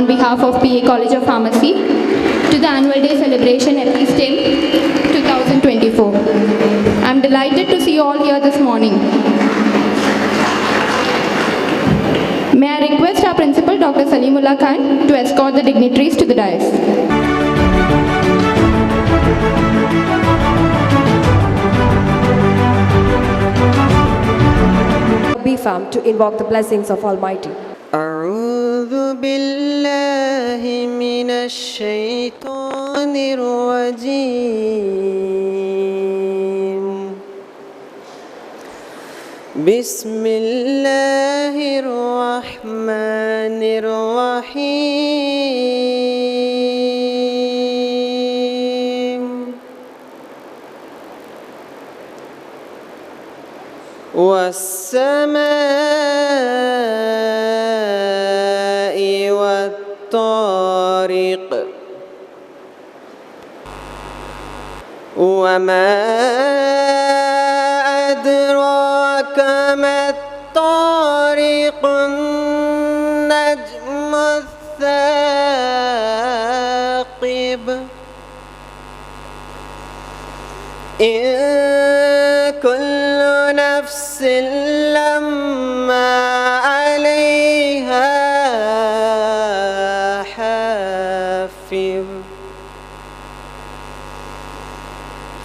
on behalf of PA College of Pharmacy to the annual day celebration episteme 2024. I am delighted to see you all here this morning. May I request our principal, Dr. Salimullah Khan, to escort the dignitaries to the dais. Be firm to invoke the blessings of Almighty. أعوذ بالله من الشيطان الرجيم بسم الله الرحمن الرحيم والسماء والطارق وما أدراك ما الطارق النجم الثاقب إن كل نفس لما عليها حافظ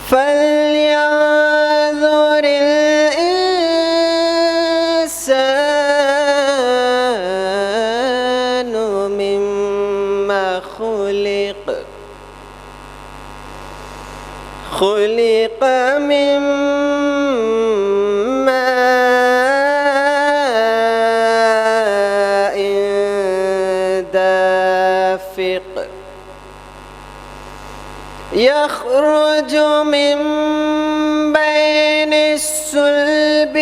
فلينظر الإنسان مما خلق من ماء دافق يخرج من بين الصلب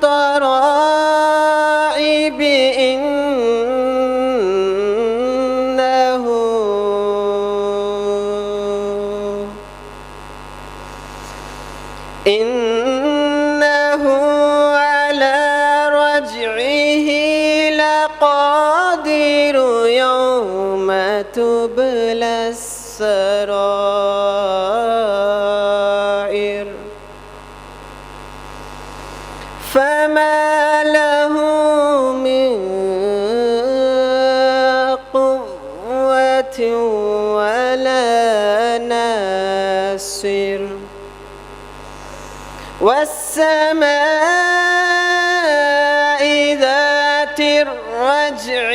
والترائب إنه على رجعه لقادر يوم تبلى السرائر فما له من قوة ولا ناصر والسماء ذات الرجع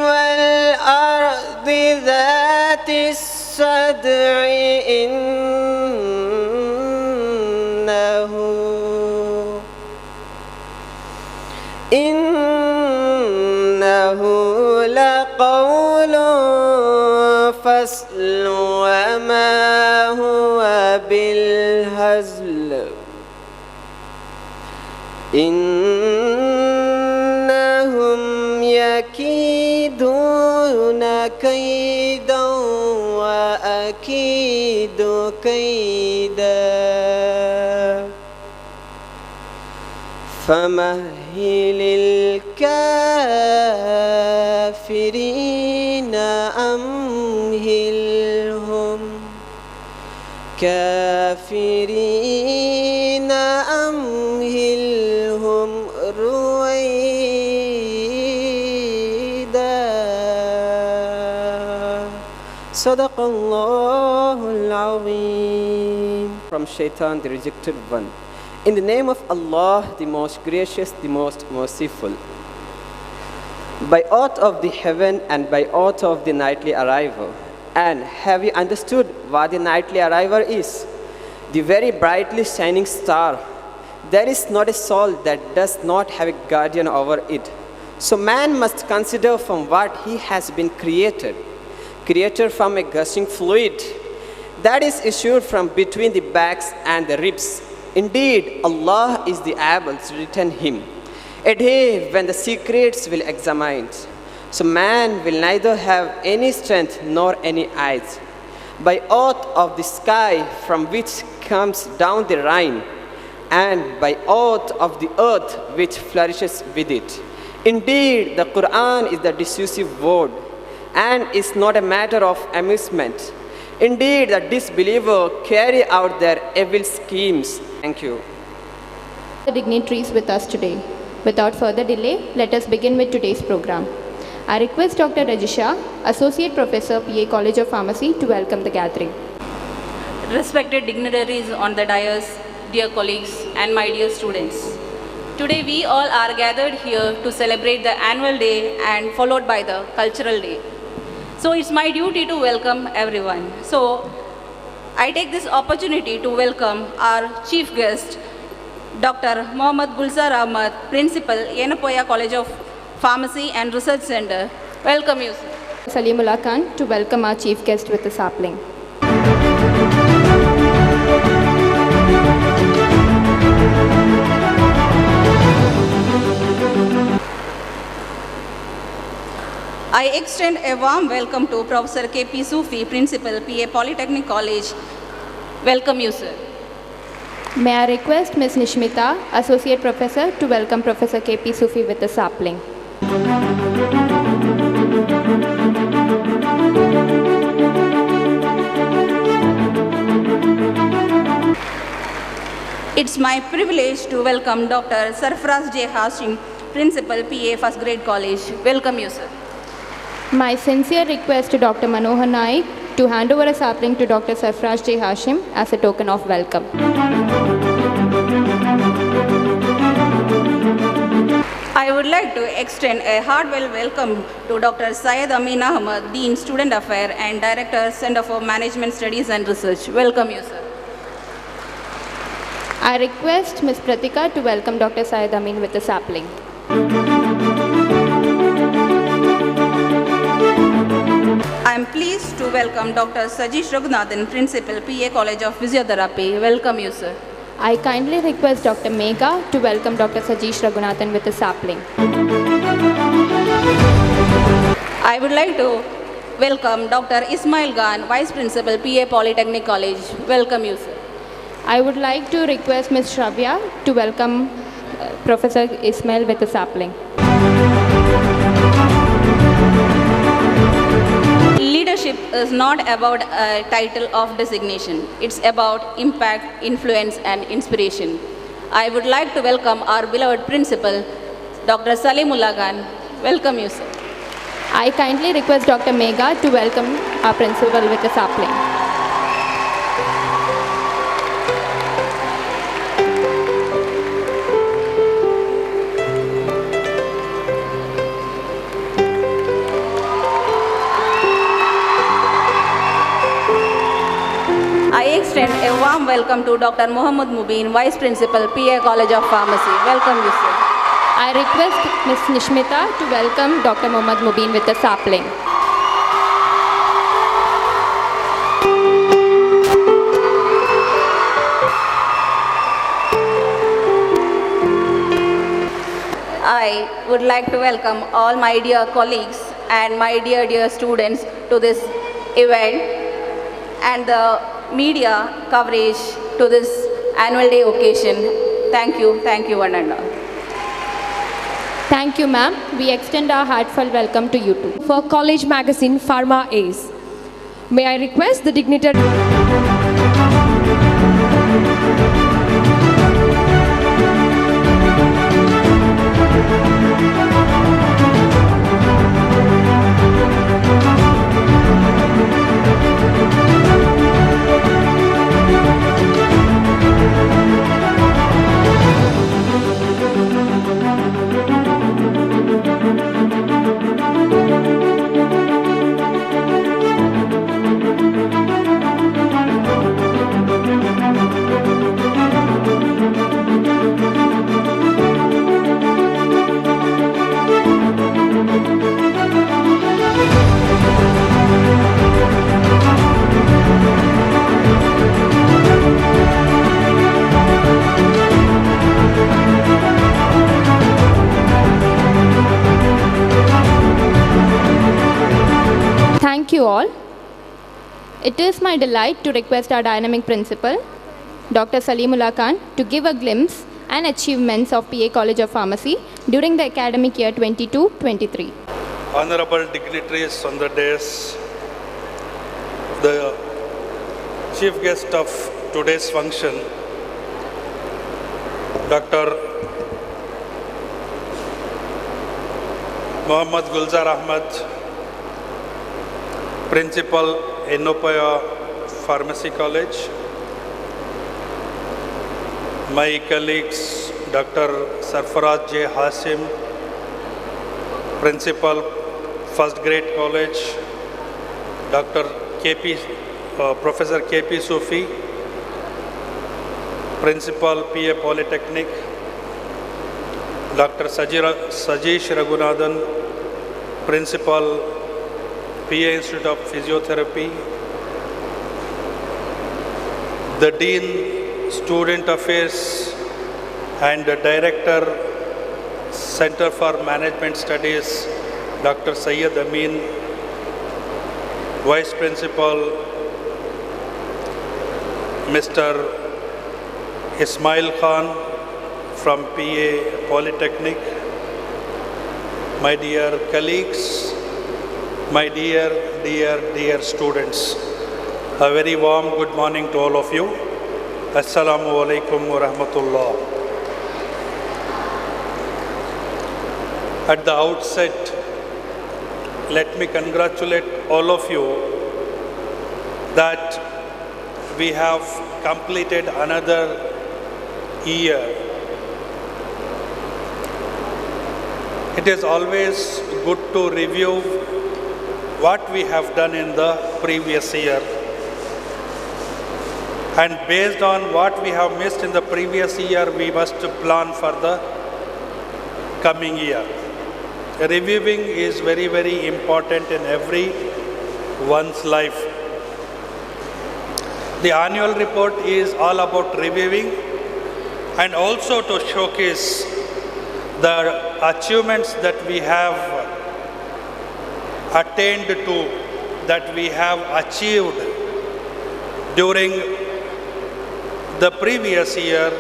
والأرض ذات الصدع إنه لقول فصل وما هو بالهزل إنهم يكيدون كيدا وأكيد كيدا فمهل الكافرين أمهلهم رويدا صدق الله العظيم. From Shaitan, the rejected one. In the name of Allah, the most gracious, the most merciful. By oath of the heaven and by oath of the nightly arrival. And have you understood what the nightly arrival is? The very brightly shining star. There is not a soul that does not have a guardian over it. So man must consider from what he has been created. Created from a gushing fluid that is issued from between the backs and the ribs. Indeed, Allah is the able to return him. A day when the secrets will examine. So man will neither have any strength nor any eyes. By oath of the sky from which comes down the rain, and by oath of the earth which flourishes with it. Indeed, the Quran is the decisive word. and is not a matter of amusement. Indeed, the disbeliever carry out their evil schemes. Thank you. The dignitaries with us today. Without further delay, let us begin with today's program. I request Dr. Rajisha, Associate Professor, PA College of Pharmacy, to welcome the gathering. Respected dignitaries on the dais, dear colleagues, and my dear students. Today we all are gathered here to celebrate the annual day and followed by the cultural day. So it's my duty to welcome everyone. So I take this opportunity to welcome our chief guest, Dr. Mohammad Gulzar Ahmad, Principal, Yenapoya College of Pharmacy and Research Center. Welcome you, sir. Salimullah Khan to welcome our chief guest with a sapling. I extend a warm welcome to Professor K.P. Sufi, Principal, PA Polytechnic College. Welcome you, sir. May I request Ms. Nishmita, Associate Professor, to welcome Professor K.P. Sufi with a sapling. It's my privilege to welcome Dr. Sarfraz J. Hashim, Principal, PA First Grade College. Welcome you, sir. My sincere request to Dr. Manohar Naik to hand over a sapling to Dr. Sarfraz J. Hashim as a token of welcome. I would like to extend a heartfelt welcome to Dr. Syed Amin Ahmad, Dean Student Affairs and Director, Center for Management Studies and Research. Welcome you, sir. I request Ms. Pratika to welcome Dr. Syed Amin with a sapling. I am pleased to welcome Dr. Sajish Raghunathan, Principal, PA College of Physiotherapy. Welcome you, sir. I kindly request Dr. Megha to welcome Dr. Sajish Raghunathan with a sapling. I would like to welcome Dr. Ismail Khan, Vice Principal, PA Polytechnic College. Welcome you, sir. I would like to request Ms. Shravya to welcome Professor Ismail with a sapling. Leadership is not about a title of designation. It's about impact, influence, and inspiration. I would like to welcome our beloved principal, Dr. Salimullah Khan. Welcome you, sir. I kindly request Dr. Megha to welcome our principal with a sapling. I extend a warm welcome to Dr. Muhammad Mubin, Vice Principal, PA College of Pharmacy. Welcome you, sir. I request Ms. Nishmita to welcome Dr. Muhammad Mubin with a sapling. I would like to welcome all my dear colleagues and my dear students to this event and the media coverage to this annual day occasion. Thank you one and all. Thank you, ma'am. We extend our heartfelt welcome to you too. For College Magazine Pharma Ace, may I request the dignitary... Thank you all. It is my delight to request our dynamic principal, Dr. Salimullah Khan, to give a glimpse and achievements of PA College of Pharmacy during the academic year 22-23. honorable dignitaries on the dais, the chief guest of today's function, Dr. Muhammad Gulzar Ahmad, Principal, Ennopaya Pharmacy College, my colleagues, Dr. Sarfaraz J. Hasim, Principal, First Grade College, Dr. Professor K.P. Sufi, Principal, PA Polytechnic, Dr. Sajesh Raghunathan, Principal, PA Institute of Physiotherapy, the Dean, Student Affairs and the Director, Center for Management Studies, Dr. Syed Amin, Vice Principal, Mr. Ismail Khan from PA Polytechnic, my dear colleagues, my dear students, a very warm good morning to all of you. Assalamu alaikum wa rahmatullah. At the outset, let me congratulate all of you that we have completed another year. It is always good to review what we have done in the previous year. And based on what we have missed in the previous year, we must plan for the coming year. Reviewing is very, very important in every one's life. The annual report is all about reviewing and also to showcase the achievements that we have attained to, that we have achieved during the previous year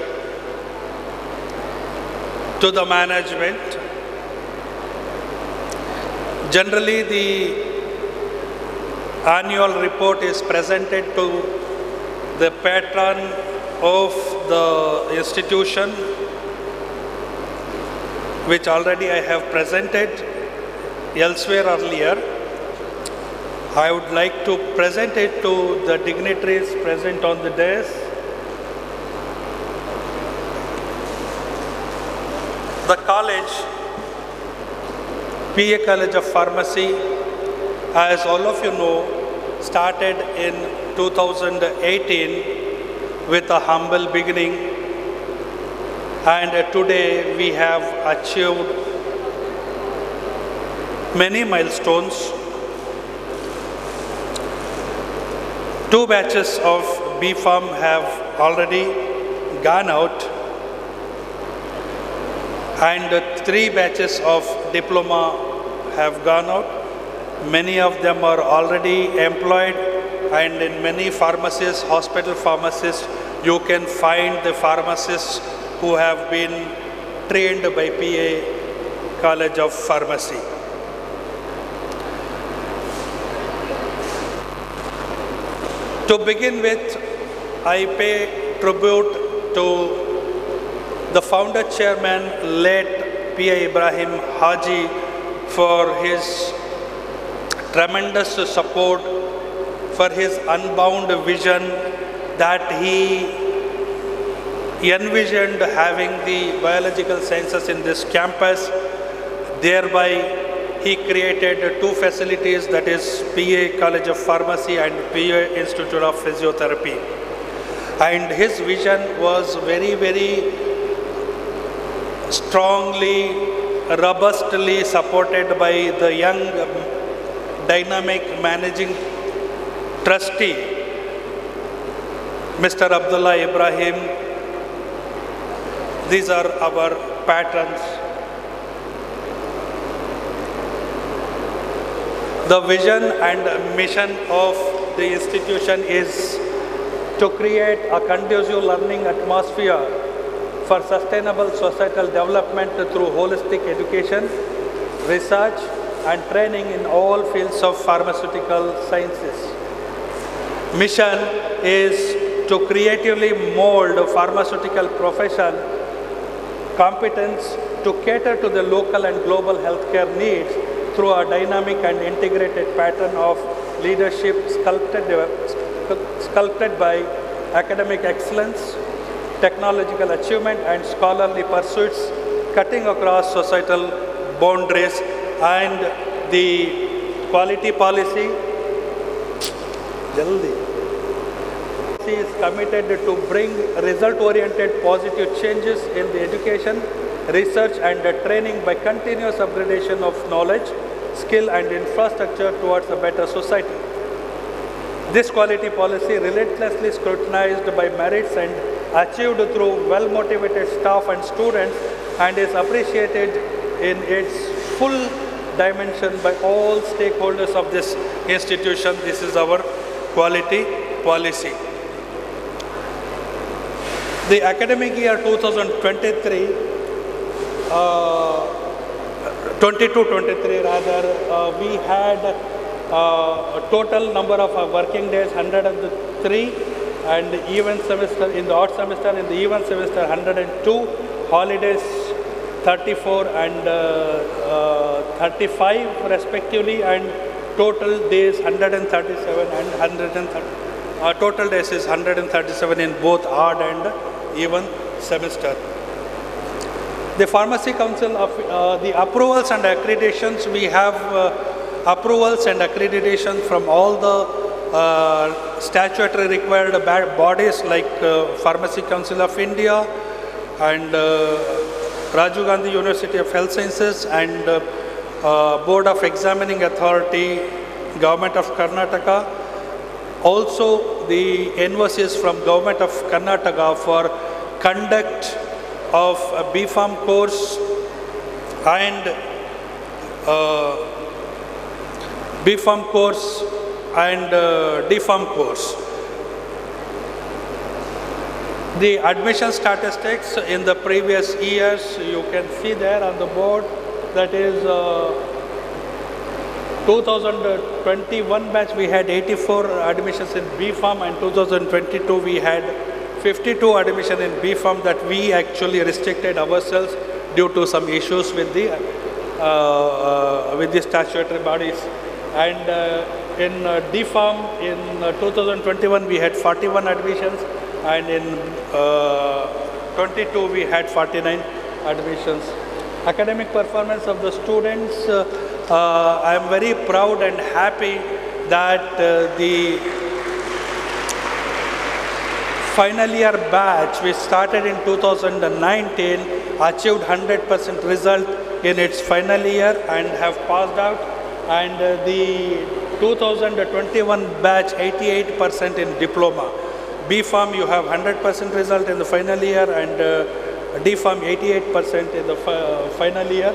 to the management. Generally, the annual report is presented to the patron of the institution, which already I have presented elsewhere earlier. I would like to present it to the dignitaries present on the dais. The college, PA College of Pharmacy, as all of you know, started in 2018 with a humble beginning, and today we have achieved many milestones. 2 batches of B.Pharm have already gone out, and 3 batches of diploma have gone out. Many of them are already employed, and in many pharmacies, hospital pharmacies, you can find the pharmacists who have been trained by PA College of Pharmacy. To begin with, I pay tribute to the founder chairman, late P.A. Ibrahim Haji, for his tremendous support, for his unbound vision that he envisioned having the biological sciences in this campus. Thereby, he created 2 facilities, that is PA College of Pharmacy and PA Institute of Physiotherapy. And his vision was very, very strongly, robustly supported by the young, dynamic managing trustee, Mr. Abdullah Ibrahim. These are our patrons. The vision and mission of the institution is to create a conducive learning atmosphere for sustainable societal development through holistic education, research, and training in all fields of pharmaceutical sciences. Mission is to creatively mold pharmaceutical profession competence to cater to the local and global healthcare needs through a dynamic and integrated pattern of leadership sculpted by academic excellence, technological achievement, and scholarly pursuits cutting across societal boundaries. And the quality policy is committed to bring result-oriented positive changes in the education, research and training by continuous upgradation of knowledge, skill and infrastructure towards a better society. This quality policy, relentlessly scrutinized by merits and achieved through well-motivated staff and students, and is appreciated in its full dimension by all stakeholders of this institution. This is our quality policy. The academic year 22-23 rather, we had a total number of working days 103, and even semester in the odd semester, in the even semester 102, holidays 34 and 35 respectively, and total days 137 and 130. Total days is 137 in both odd and even semester. The Pharmacy Council of the approvals and accreditations, we have approvals and accreditation from all the statutory required bodies like Pharmacy Council of India and Rajiv Gandhi University of Health Sciences and Board of Examining Authority, Government of Karnataka. Also the NOCs from Government of Karnataka for conduct of a B.Pharm course and B.Pharm course and D.Pharm course. The admission statistics in the previous years, you can see there on the board, that is 2021 batch we had 84 admissions in B.Pharm, and 2022 we had 52 admission in B.Pharm that we actually restricted ourselves due to some issues with the statutory bodies. And in D.Pharm in 2021 we had 41 admissions, and in 22 we had 49 admissions. Academic performance of the students, I am very proud and happy that the final year batch, which started in 2019, achieved 100% result in its final year and have passed out. And the 2021 batch, 88% in diploma. B.Pharm, you have 100% result in the final year, and D.Pharm 88% in the final year.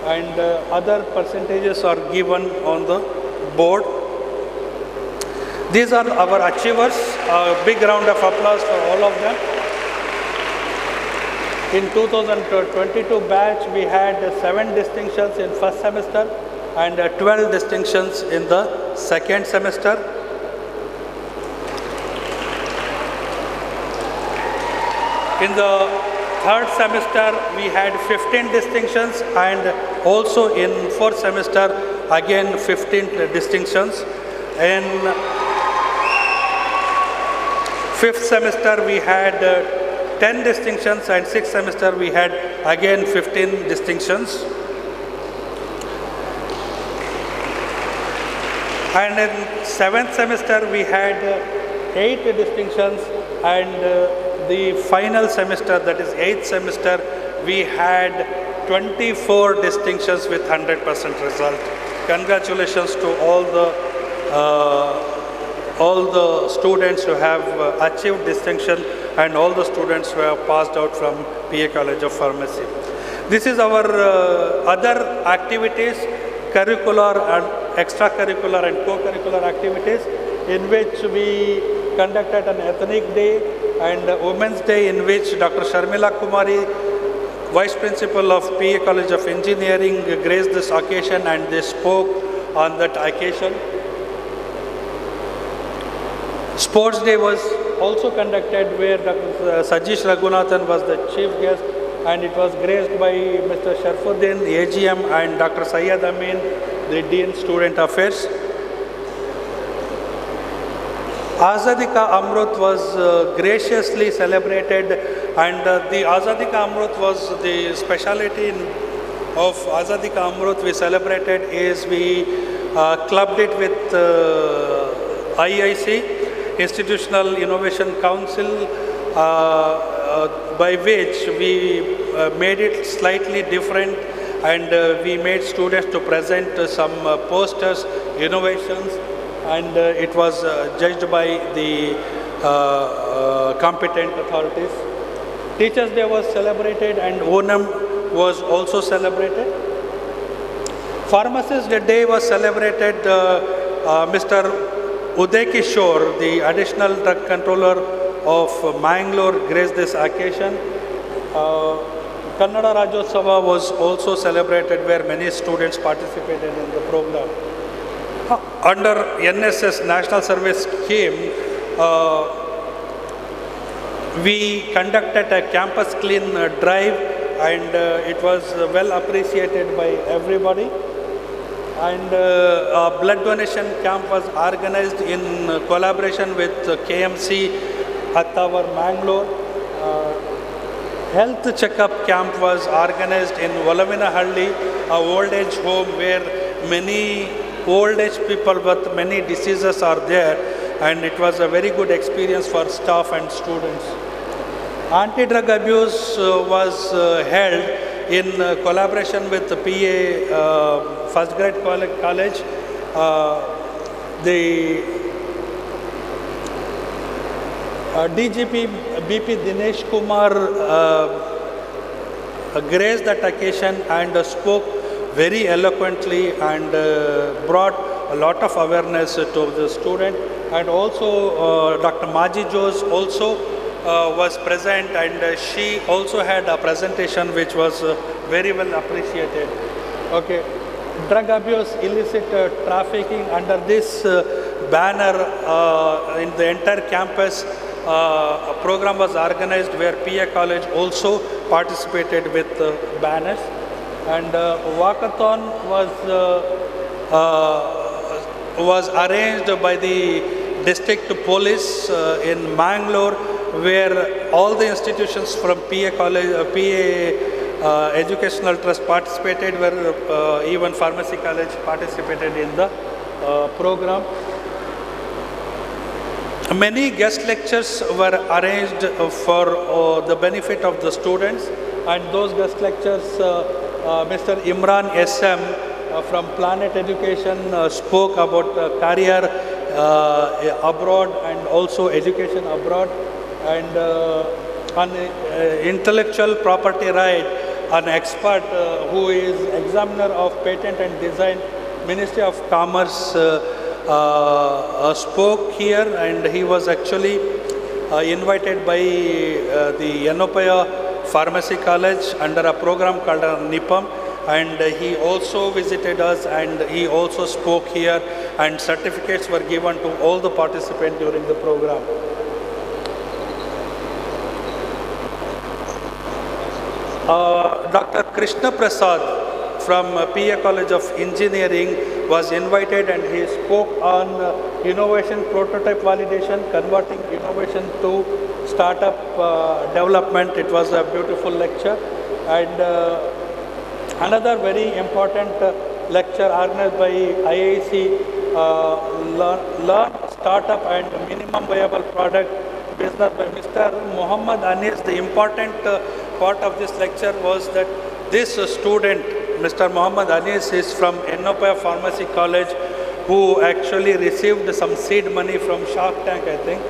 And other percentages are given on the board. These are our achievers. A big round of applause for all of them. In 2022 batch, we had 7 distinctions in first semester and 12 distinctions in the second semester. In the third semester, we had 15 distinctions, and also in fourth semester, again 15 distinctions. In fifth semester, we had 10 distinctions, and sixth semester, we had again 15 distinctions. And in seventh semester, we had 8 distinctions, and the final semester, that is 8th semester, we had 24 distinctions with 100% result. Congratulations to all the students who have achieved distinction, and all the students who have passed out from PA College of Pharmacy. This is our other activities, curricular and extracurricular and co-curricular activities, in which we conducted an ethnic day and Women's Day, in which Dr. Sharmila Kumari Vice Principal of PA College of Engineering, graced this occasion and they spoke on that occasion. Sports Day was also conducted where Dr. Sajish Raghunathan was the chief guest, and it was graced by Mr. Sharfuddin, AGM, and Dr. Syed Amin, the Dean Student Affairs. Azadi Ka Amrut was graciously celebrated, and the Azadi Ka Amrut was the speciality of Azadi Ka Amrut we celebrated is we clubbed it with IIC, Institutional Innovation Council, by which we made it slightly different, and we made students to present some posters, innovations, and it was judged by the competent authorities. Teachers' Day was celebrated and Onam was also celebrated. Pharmacist Day was celebrated. Mr. Uday Kishore, the additional drug controller of Mangalore, graced this occasion. Kannada Rajotsava was also celebrated where many students participated in the program. Under NSS National Service Scheme, we conducted a campus clean drive, and it was well appreciated by everybody. And a blood donation camp was organized in collaboration with KMC at our Mangalore. Health checkup camp was organized in Valavinahalli, a old age home where many old age people with many diseases are there, and it was a very good experience for staff and students. Anti-drug abuse was held in collaboration with the PA first grade college. The DGP BP Dinesh Kumar graced that occasion and spoke very eloquently and brought a lot of awareness to the student. And also Dr. Maji Jose also was present, and she also had a presentation which was very well appreciated. Okay, drug abuse, illicit trafficking, under this banner in the entire campus, a program was organized where PA College also participated with banners, and walkathon was arranged by the district police in Mangalore, where all the institutions from PA College, PA Educational Trust participated, where even Pharmacy College participated in the program. Many guest lectures were arranged for the benefit of the students, and those guest lectures, Mr. Imran SM from Planet Education spoke about career abroad and also education abroad, and on intellectual property right, an expert who is examiner of patent and design, Ministry of Commerce, spoke here, and he was actually invited by the Yanopaya Pharmacy College under a program called NIPAM, and he also visited us, and he also spoke here, and certificates were given to all the participants during the program. Dr. Krishna Prasad from PA College of Engineering was invited, and he spoke on innovation prototype validation, converting innovation to startup development. It was a beautiful lecture, and another very important lecture organized by IIC, Learn Startup and Minimum Viable Product Business by Mr. Muhammad Anis. The important part of this lecture was that this student, Mr. Muhammad Anis, is from Yanopaya Pharmacy College, who actually received some seed money from Shark Tank, I think,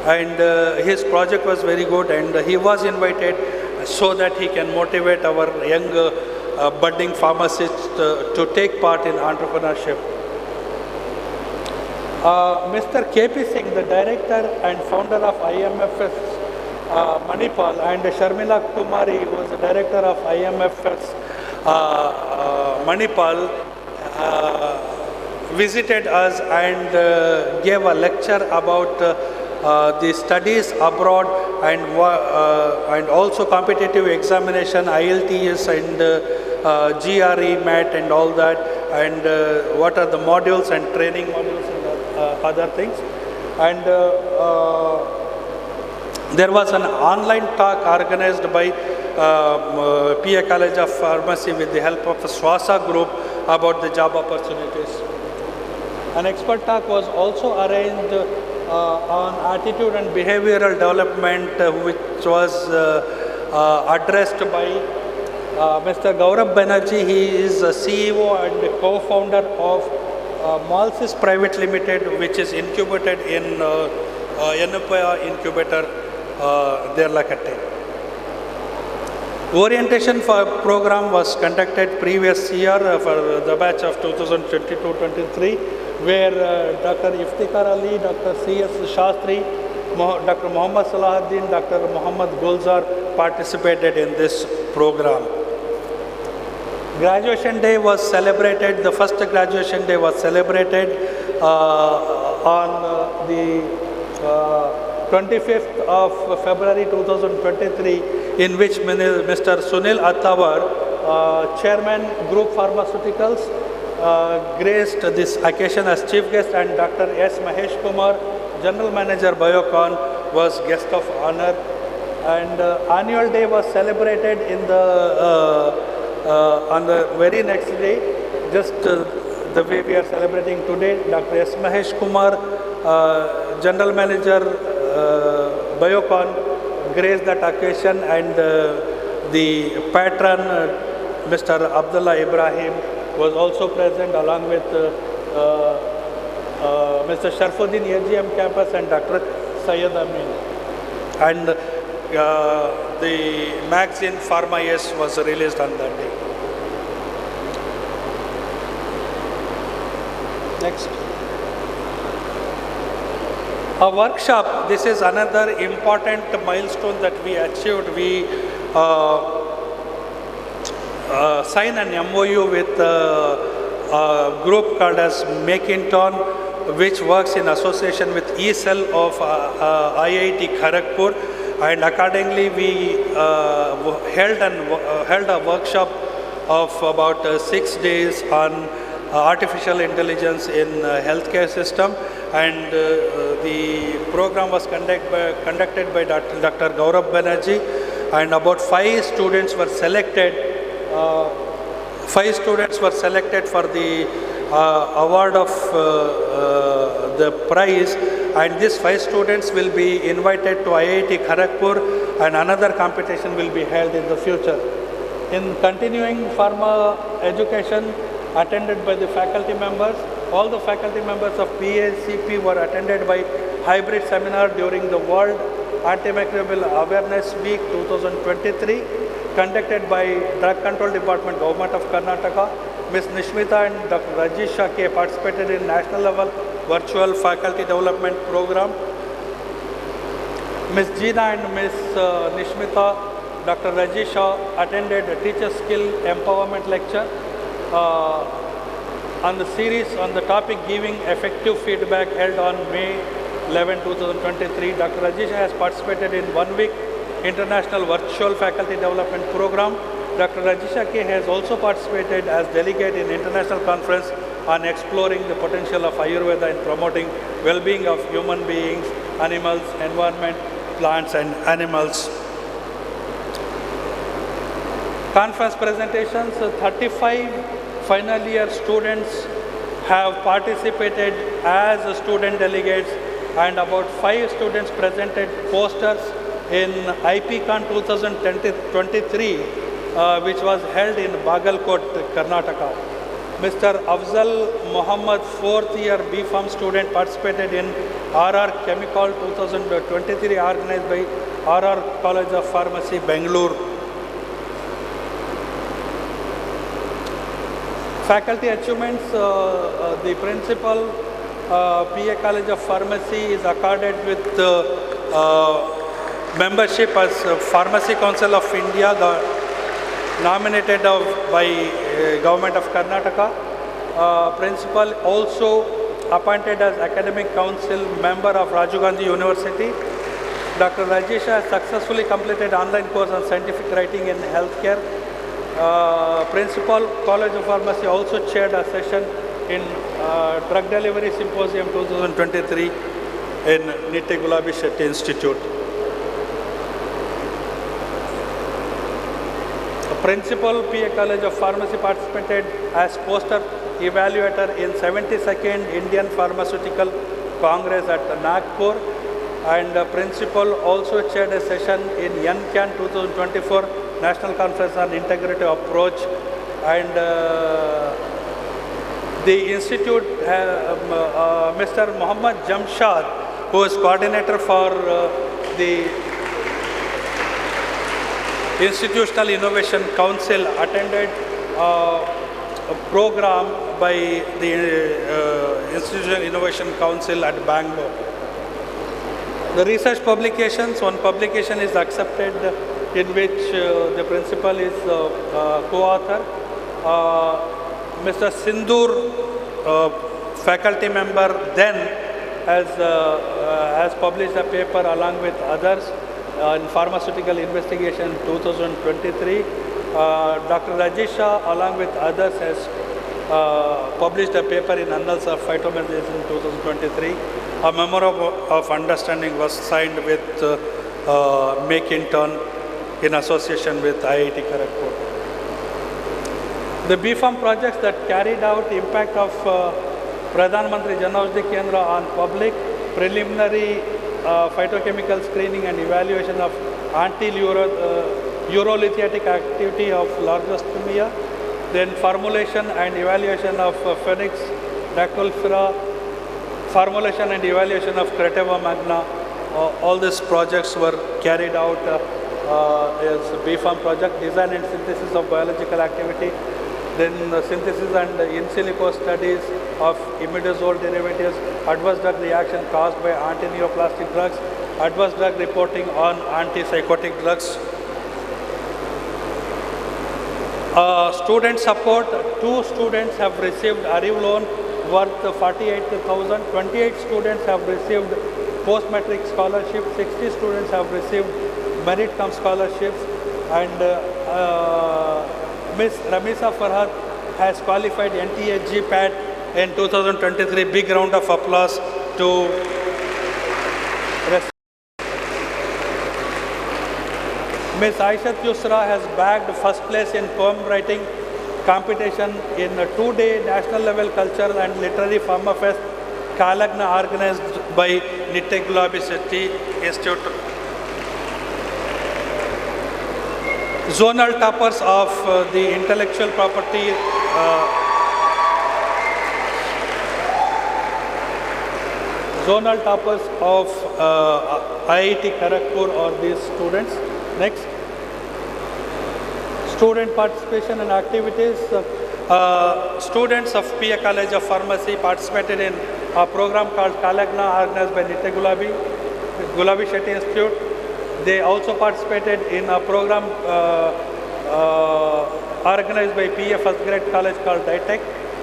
and his project was very good, and he was invited so that he can motivate our young budding pharmacists to take part in entrepreneurship. Mr. KP Singh, the director and founder of IMFS Manipal, and Sharmila Kumari, who is the director of IMF's Manipal, visited us and gave a lecture about the studies abroad and also competitive examination, IELTS and GRE, MAT and all that, and what are the modules and training modules and other things. And there was an online talk organized by PA College of Pharmacy with the help of the Swasa group about the job opportunities. An expert talk was also arranged on attitude and behavioral development, which was addressed by Mr. Gaurav Banerjee. He is a CEO and co-founder of Malsys Private Limited, which is incubated in Yenupaya Incubator, Derlakatte. Orientation program was conducted previous year for the batch of 2022-23, where Dr. Iftikhar Ali, Dr. C.S. Shastri, Dr. Muhammad Salahuddin, Dr. Muhammad Gulzar participated in this program. Graduation day was celebrated, the first graduation day was celebrated on the 25th of February 2023, in which Mr. Sunil Attawar, Chairman Group Pharmaceuticals, graced this occasion as chief guest, and Dr. S. Mahesh Kumar, General Manager Biocon, was guest of honor. And annual day was celebrated in the on the very next day, just the way we are celebrating today. Dr. S. Mahesh Kumar, General Manager Biocon, graced that occasion, and the patron, Mr. Abdullah Ibrahim, was also present, along with Mr. Sharfuddin, AGM campus, and Dr. Syed Amin. And the magazine Pharma Yes was released on that day. Next. A workshop, this is another important milestone that we achieved. We signed an MOU with a group called as Makinton, which works in association with ECell of IIT Kharagpur, and accordingly we held a workshop of about 6 days on artificial intelligence in healthcare system, and the program was conducted by Dr. Gaurav Banerjee, and about 5 students were selected. 5 students were selected for the award of the prize, and these 5 students will be invited to IIT Kharagpur, and another competition will be held in the future. In continuing pharma education attended by the faculty members, all the faculty members of PACP were attended by hybrid seminar during the World Antimicrobial Awareness Week 2023, conducted by Drug Control Department, Government of Karnataka. Ms. Nishmita and Dr. Rajisha K participated in national level virtual faculty development program. Ms. Jeena and Ms. Nishmita, Dr. Rajisha attended a teacher skill empowerment lecture on the series on the topic giving effective feedback, held on May 11, 2023. Dr. Rajisha has participated in 1 week international virtual faculty development program. Dr. Rajisha K has also participated as delegate in international conference on exploring the potential of Ayurveda in promoting well-being of human beings, animals, environment, plants and animals. Conference presentations, 35 final year students have participated as student delegates, and about 5 students presented posters in IPCon 2023, which was held in Bagalkot, Karnataka. Mr. Afzal Muhammad, 4th year B.Pharm student, participated in RR Chemical 2023, organized by RR College of Pharmacy, Bangalore. Faculty achievements, the principal, PA College of Pharmacy is accorded with membership as Pharmacy Council of India, nominated by Government of Karnataka. Principal also appointed as Academic Council member of Rajiv Gandhi University. Dr. Rajesh has successfully completed online course on scientific writing in healthcare. Principal, College of Pharmacy, also chaired a session in Drug Delivery Symposium 2023 in Nitte Gulabi Shetty Institute. Principal, PA College of Pharmacy, participated as poster evaluator in 72nd Indian Pharmaceutical Congress at Nagpur, and principal also chaired a session in NCAN 2024 National Conference on Integrative Approach, and the institute, Mr. Muhammad Jamshad, who is coordinator for the Institutional Innovation Council, attended a program by the Institutional Innovation Council at Bangalore. The research publications, one publication is accepted in which the principal is co-author. Mr. Sindur, faculty member, then has published a paper along with others in Pharmaceutical Investigation 2023. Dr. Rajesha, along with others, has published a paper in Annals of Phytomedicine 2023. A memorandum of understanding was signed with Make in Turn in association with IIT Kharagpur. The BPharm projects that carried out the impact of Pradhan Mantri Jan Aushadhi Kendra on public, preliminary phytochemical screening and evaluation of anti-urolithiatic activity of largostomia, then formulation and evaluation of Phoenix dactylifera, formulation and evaluation of Creteva magna. All these projects were carried out as BPharm project, design and synthesis of biological activity, then synthesis and in silico studies of imidazole derivatives, adverse drug reaction caused by anti-neoplastic drugs, adverse drug reporting on antipsychotic drugs. Student support, 2 students have received Ariv loan worth 48,000, 28 students have received post-matric scholarship, 60 students have received merit cum scholarships, and Ms. Ramisa Farhat has qualified NTA GPAT in 2023. Big round of applause to Ms. Aishat Yusra has bagged first place in poem writing competition in a 2-day national level cultural and literary Pharma Fest Kalagna organized by Nitte Gulabi Shetty Institute. Zonal toppers of the intellectual property zonal toppers of IIT Kharagpur are these students. Next. Student participation and activities. Students of PA College of Pharmacy participated in a program called Kalagna organized by Nitte Gulabi Shetty Institute. They also participated in a program organized by PA First Grade College called DITEC,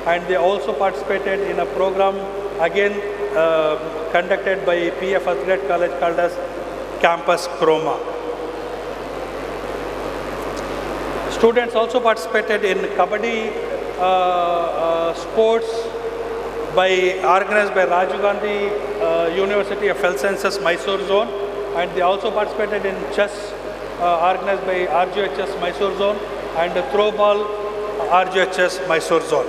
and they also participated in a program again conducted by PA First Grade College called as Campus Chroma. Students also participated in Kabaddi sports organized by Rajiv Gandhi University of Health Sciences Mysore Zone, and they also participated in chess organized by RGHS Mysore Zone and throwball RGHS Mysore Zone.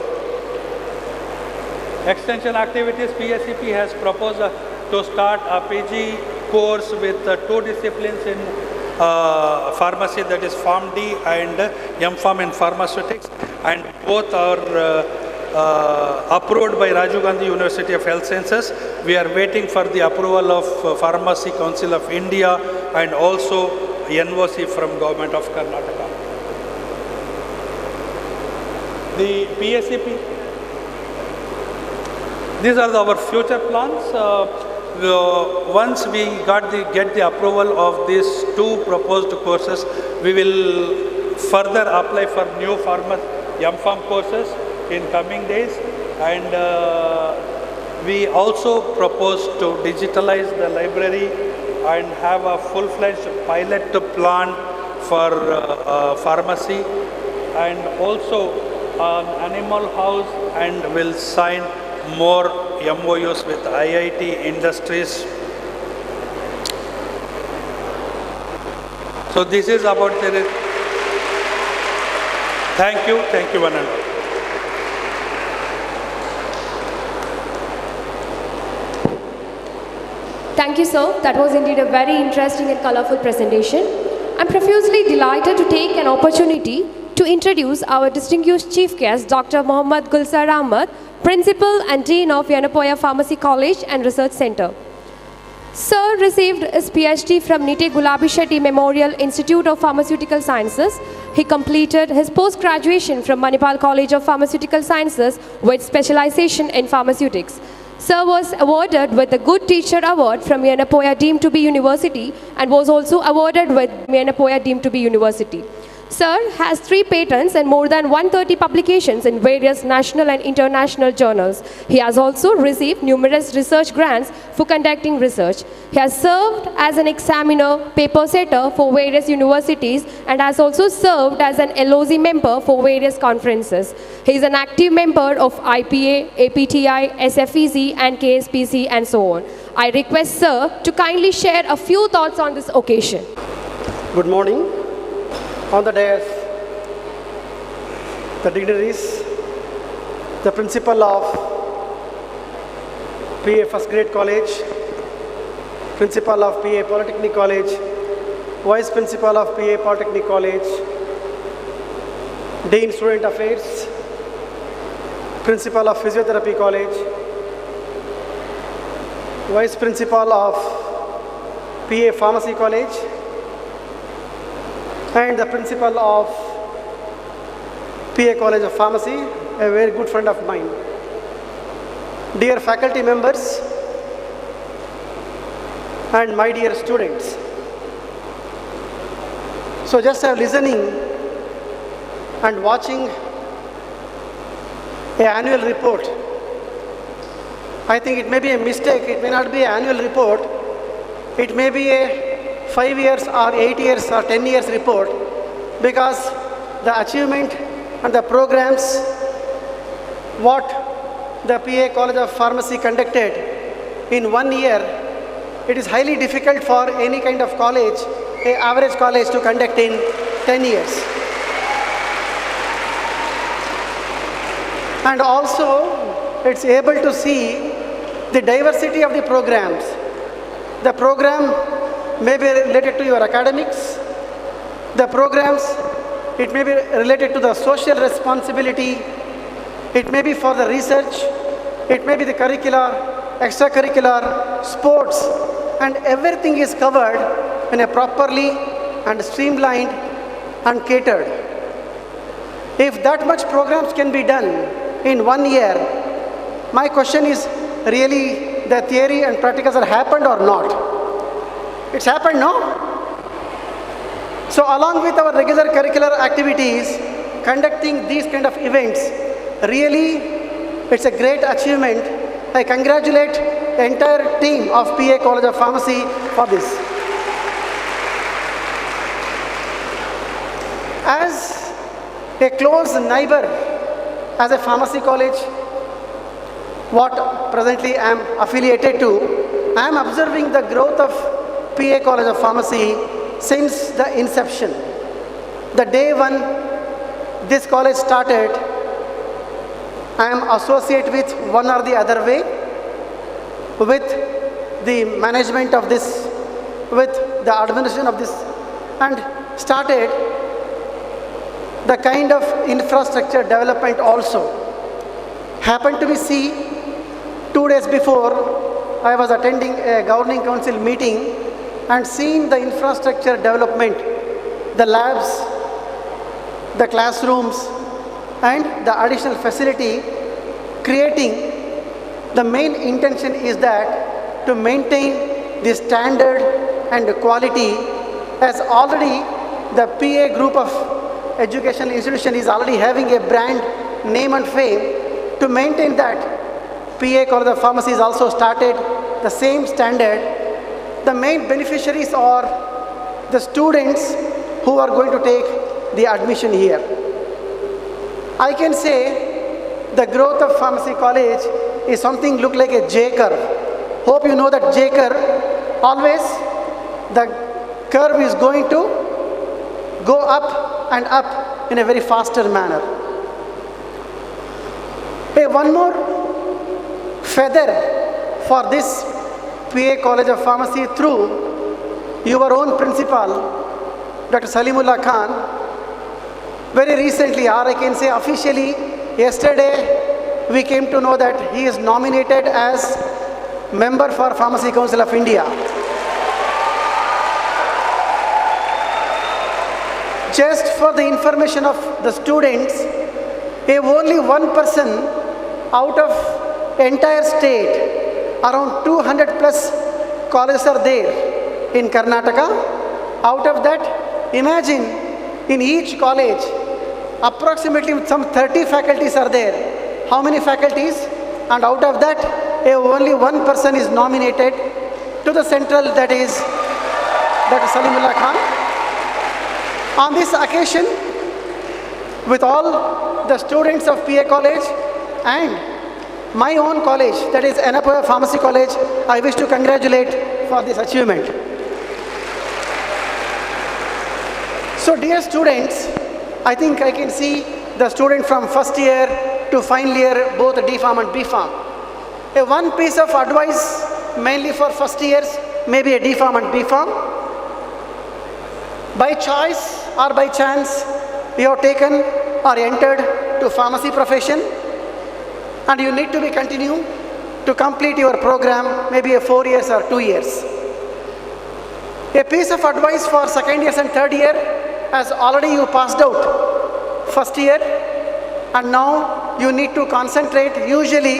Extension activities. PSCP has proposed to start a PG course with 2 disciplines in pharmacy, that is Pharm D and M.Pharm in pharmaceutics, and both are approved by Rajiv Gandhi University of Health Sciences. We are waiting for the approval of Pharmacy Council of India and also NOC from Government of Karnataka. The PSCP, these are our future plans. once we get the approval of these two proposed courses, we will further apply for new M.Pharm courses in coming days, and we also propose to digitalize the library and have a full-fledged pilot plan for pharmacy, and also an animal house, and will sign more MOUs with IIT industries. So this is about the... Thank you, one and all. Thank you, sir. That was indeed a very interesting and colorful presentation. I'm profusely delighted to take an opportunity to introduce our distinguished chief guest, Dr. Mohammad Gulsar Ahmad, Principal and Dean of Yanapoya Pharmacy College and Research Center. Sir received his PhD from Nite Gulabi Shetty Memorial Institute of Pharmaceutical Sciences. He completed his post-graduation from Manipal College of Pharmaceutical Sciences with specialization in pharmaceutics. Sir was awarded with the Good Teacher Award from Yanapoya deemed to be University and was also awarded with Yanapoya deemed to be University. Sir has 3 patents and more than 130 publications in various national and international journals. He has also received numerous research grants for conducting research. He has served as an examiner, paper setter for various universities, and has also served as an LOC member for various conferences. He is an active member of IPA, APTI, SFEC, and KSPC, and so on. I request Sir to kindly share a few thoughts on this occasion. Good morning. On the dais, the dignitaries, the principal of PA First Grade College, principal of PA Polytechnic College, vice principal of PA Polytechnic College, Dean Student Affairs, principal of Physiotherapy College, vice principal of PA Pharmacy College, and the principal of PA College of Pharmacy, a very good friend of mine. Dear faculty members and my dear students. So just listening and watching an annual report, I think it may be a mistake. It may not be an annual report. It may be a 5 years or 8 years or 10 years report, because the achievement and the programs what the PA College of Pharmacy conducted in 1 year, it is highly difficult for any kind of college, an average college, to conduct in 10 years. And also it's able to see the diversity of the programs. The program may be related to your academics. The programs, it may be related to the social responsibility. It may be for the research. It may be the curricular, extracurricular, sports, and everything is covered in a properly and streamlined and catered. If that much programs can be done in 1 year, my question is, really the theory and practicals have happened or not? It's happened, no? So along with our regular curricular activities, conducting these kind of events, really it's a great achievement. I congratulate the entire team of PA College of Pharmacy for this. As a close neighbor, as a pharmacy college, what presently I am affiliated to, I am observing the growth of PA College of Pharmacy since the inception. The day when this college started, I am associated with one or the other way with the management of this, with the administration of this, and started the kind of infrastructure development also. Happened to be see 2 days before I was attending a governing council meeting and seeing the infrastructure development, the labs, the classrooms, and the additional facility creating. The main intention is that to maintain the standard and the quality, as already the PA group of educational institution is already having a brand name and fame. To maintain that, PA College of Pharmacy has also started the same standard. The main beneficiaries are the students who are going to take the admission here. I can say the growth of pharmacy college is something look like a J curve. Hope you know that J curve. Always the curve is going to go up and up in a very faster manner. One more feather for this PA College of Pharmacy through your own principal, Dr. Salimullah Khan. Very recently, or I can say officially, yesterday, we came to know that he is nominated as member for Pharmacy Council of India. Just for the information of the students, only one person out of entire state, around 200 plus colleges are there in Karnataka. Out of that, imagine in each college, approximately some 30 faculties are there. How many faculties? And out of that, only one person is nominated to the central, that is Dr. Salimullah Khan. On this occasion, with all the students of PA College and my own college, that is Anapoya Pharmacy College, I wish to congratulate for this achievement. So dear students, I think I can see the student from first year to final year, both D Pharm and B Pharm. One piece of advice mainly for first years, maybe a D Pharm and B Pharm. By choice or by chance, you have taken or entered to pharmacy profession, and you need to be continue to complete your program, maybe 4 years or 2 years. A piece of advice for second years and third year, as already you passed out first year, and now you need to concentrate. Usually,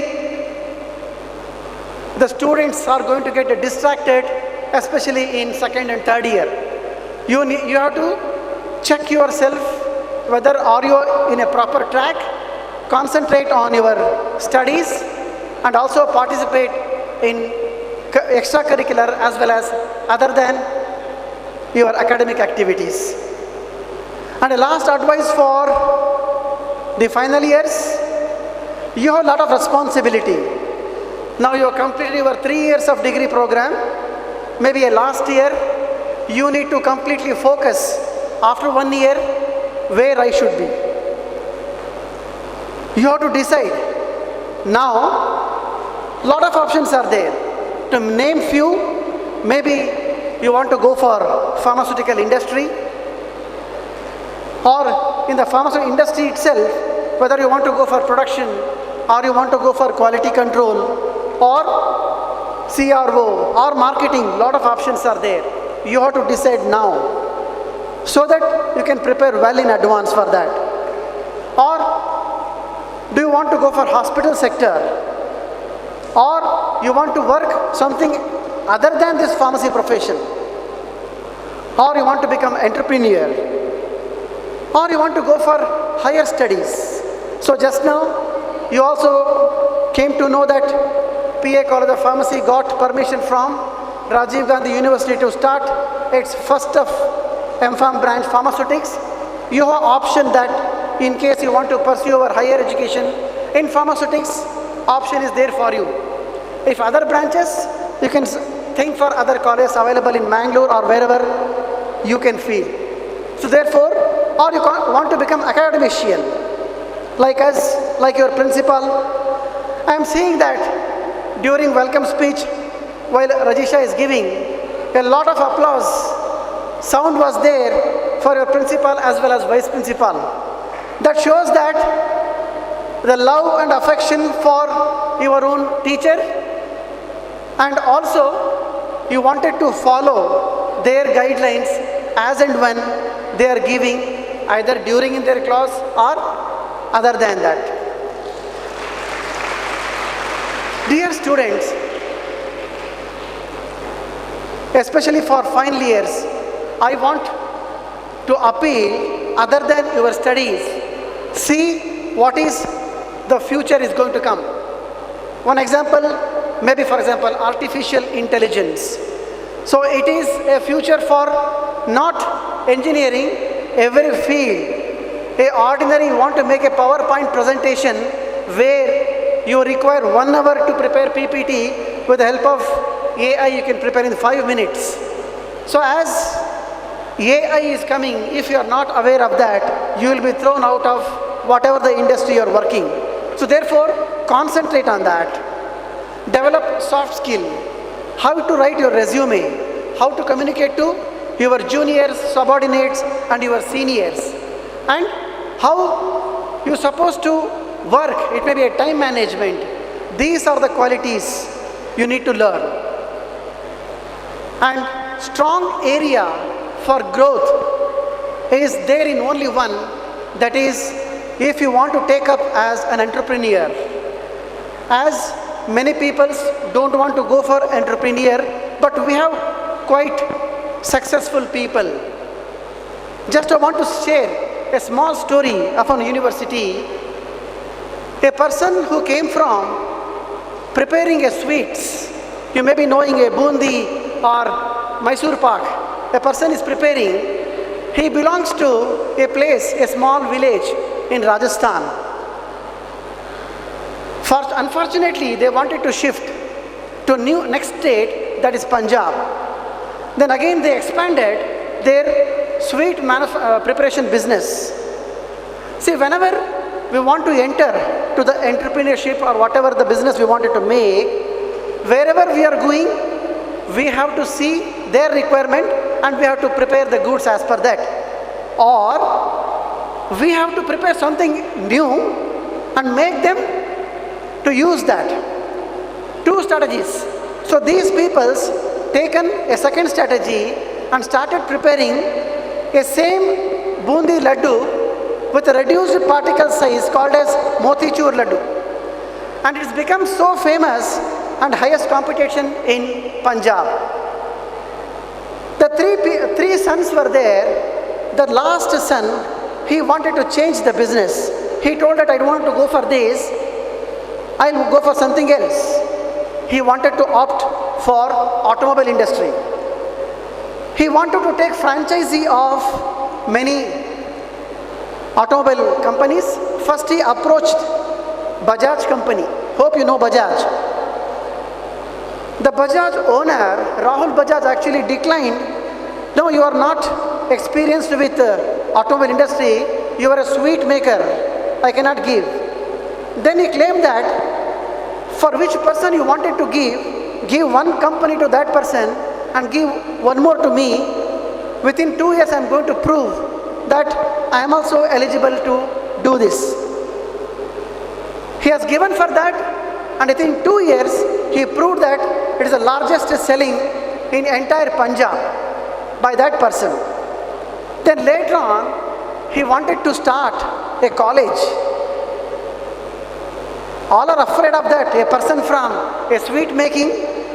the students are going to get distracted, especially in second and third year. You have to check yourself whether are you in a proper track, concentrate on your studies, and also participate in extracurricular as well as other than your academic activities. And a last advice for the final years, you have a lot of responsibility. Now you have completed your 3 years of degree program, maybe a last year, you need to completely focus after 1 year where I should be. You have to decide. Now, lot of options are there. To name few, maybe you want to go for pharmaceutical industry, or in the pharmaceutical industry itself, whether you want to go for production or you want to go for quality control or CRO or marketing, lot of options are there. You have to decide now so that you can prepare well in advance for that. Or do you want to go for hospital sector, or you want to work something other than this pharmacy profession, or you want to become entrepreneur, or you want to go for higher studies. So just now you also came to know that PA College of Pharmacy got permission from Rajiv Gandhi University to start its first of M.Pharm branch pharmaceutics. You have option that in case you want to pursue your higher education in pharmaceutics, option is there for you. If other branches, you can think for other colleges available in Mangalore or wherever you can feel. So therefore, or you want to become academician, like us, like your principal. I am seeing that during welcome speech, while Rajisha is giving, a lot of applause sound was there for your principal as well as vice principal. That shows that the love and affection for your own teacher, and also you wanted to follow their guidelines as and when they are giving, either during in their class or other than that. Dear students, especially for final years, I want to appeal other than your studies. See what is the future is going to come. One example, maybe for example, artificial intelligence. So it is a future for not engineering, every field. A ordinary, you want to make a PowerPoint presentation where you require 1 hour to prepare PPT, with the help of AI you can prepare in 5 minutes. So as AI is coming, if you are not aware of that, you will be thrown out of whatever the industry you are working. So therefore, concentrate on that. Develop soft skill. How to write your resume, how to communicate to your juniors, subordinates and your seniors, and how you're supposed to work. It may be a time management. These are the qualities you need to learn. And strong area for growth is there in only one, that is, if you want to take up as an entrepreneur. As many people don't want to go for entrepreneur, but we have quite successful people. Just I want to share a small story of a university. A person who came from preparing a sweets, you may be knowing a bundi or Mysore pak. A person is preparing, he belongs to a place, a small village in Rajasthan. Unfortunately, they wanted to shift to next state, that is Punjab. Then again they expanded their sweet preparation business. See, whenever we want to enter to the entrepreneurship or whatever the business we wanted to make, wherever we are going, we have to see their requirement and we have to prepare the goods as per that. Or we have to prepare something new and make them to use that. Two strategies. So these people's taken a second strategy and started preparing a same bundi laddu with a reduced particle size called as motichur laddu. And it's become so famous and highest competition in Punjab. The three sons were there. The last son, he wanted to change the business. He told that I don't want to go for this, I'll go for something else. He wanted to opt for automobile industry. He wanted to take franchisee of many automobile companies. First he approached Bajaj company. Hope you know Bajaj. The Bajaj owner, Rahul Bajaj, actually declined. No, you are not experienced with automobile industry. You are a sweet maker. I cannot give. Then he claimed that for which person you wanted to give one company to that person and give one more to me. Within 2 years I am going to prove that I am also eligible to do this. He has given for that, and within 2 years he proved that it is the largest selling in entire Punjab by that person. Then later on he wanted to start a college. All are afraid of that. A person from a sweet making,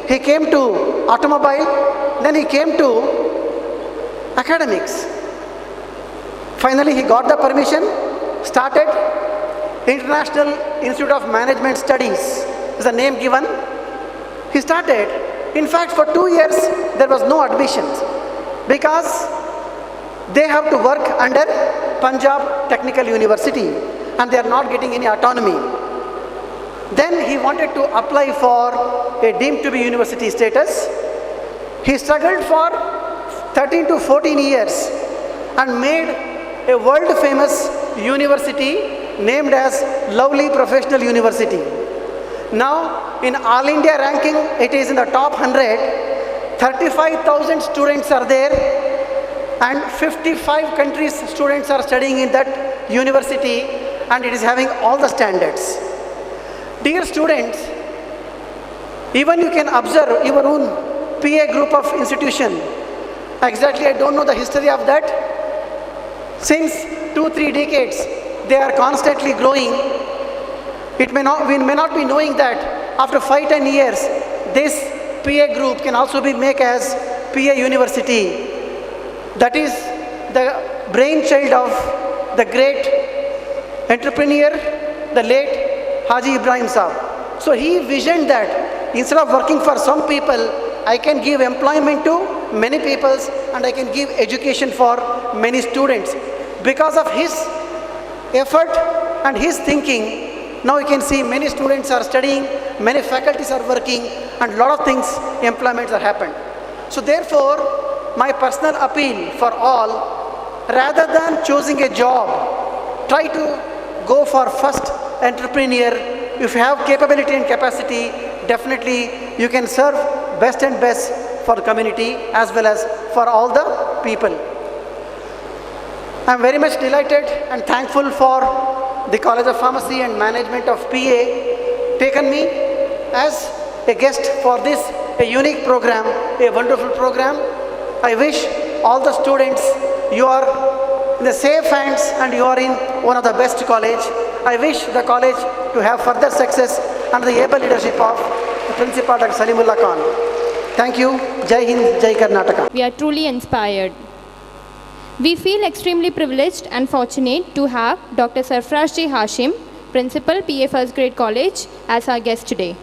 he came to automobile, then he came to academics. Finally he got the permission, started International Institute of Management Studies is the name given. He started. In fact, for 2 years there was no admissions because they have to work under Punjab Technical University and they are not getting any autonomy. Then he wanted to apply for a deemed to be university status. He struggled for 13 to 14 years and made a world famous university named as Lovely Professional University. Now in All India ranking it is in the top 100. 35,000 students are there and 55 countries students are studying in that university, and it is having all the standards. Dear students, even you can observe your own PA group of institution. Exactly, I don't know the history of that. Since 2-3 decades, they are constantly growing. We may not be knowing that after 5-10 years, this PA group can also be made as PA University, that is the brainchild of the great entrepreneur, the late Haji Ibrahim Saab. So he visioned that instead of working for some people, I can give employment to many people and I can give education for many students. Because of his effort and his thinking, now you can see many students are studying, many faculties are working, and a lot of things, employments are happened. So therefore, my personal appeal for all, rather than choosing a job, try to go for first entrepreneur. If you have capability and capacity, definitely you can serve best and best for the community as well as for all the people. I am very much delighted and thankful for the College of Pharmacy and Management of PA taken me as a guest for this a unique program, a wonderful program. I wish all the students, you are in the safe hands and you are in one of the best college. I wish the college to have further success under the able leadership of the Principal Dr. Salimullah Khan. Thank you. Jai Hind, Jai Karnataka. We are truly inspired. We feel extremely privileged and fortunate to have Dr. Sarfraz J. Hashim, Principal, PA First Grade College, as our guest today.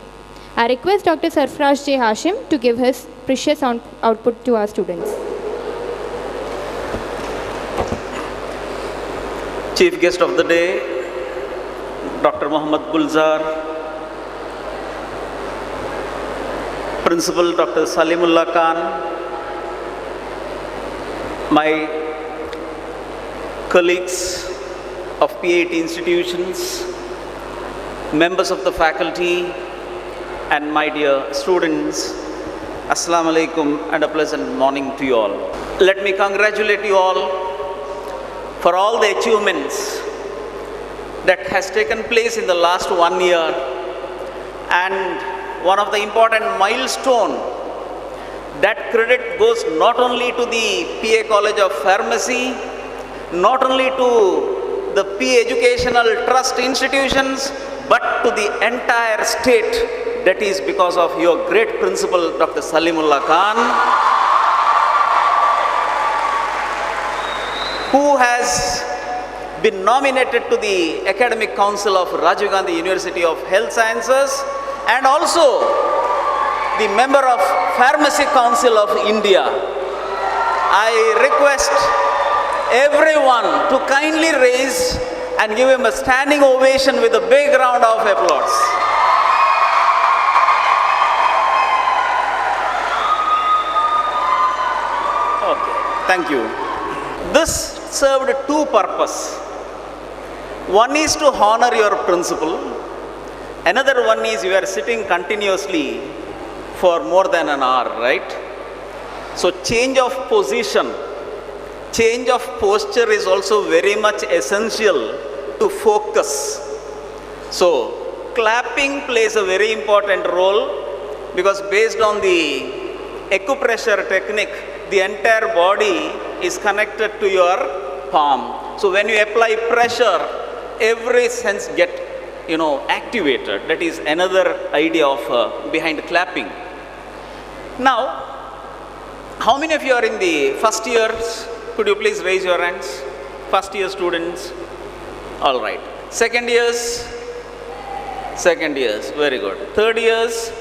I request Dr. Sarfraz J. Hashim to give his precious output to our students. Chief guest of the day, Dr. Mohammad Gulzar, Principal Dr. Salimullah Khan, my colleagues of PAT institutions, members of the faculty, and my dear students, Assalamu alaikum and a pleasant morning to you all. Let me congratulate you all for all the achievements that has taken place in the last 1 year, and one of the important milestone, that credit goes not only to the PA College of Pharmacy, not only to the PA Educational Trust institutions, but to the entire state. That is because of your great principal, Dr. Salimullah Khan, who has been nominated to the Academic Council of Rajiv Gandhi University of Health Sciences, and also the member of Pharmacy Council of India. I request everyone to kindly raise and give him a standing ovation with a big round of applause. Okay, thank you. This served two purposes. One is to honor your principal. Another one is you are sitting continuously for more than an hour, right? So change of position, change of posture is also very much essential to focus. So clapping plays a very important role, because based on the acupressure technique, the entire body is connected to your palm. So when you apply pressure, every sense get activated. That is another idea of behind clapping. Now, how many of you are in the first years? Could you please raise your hands? First year students. All right. Second years? Second years. Very good. Third years?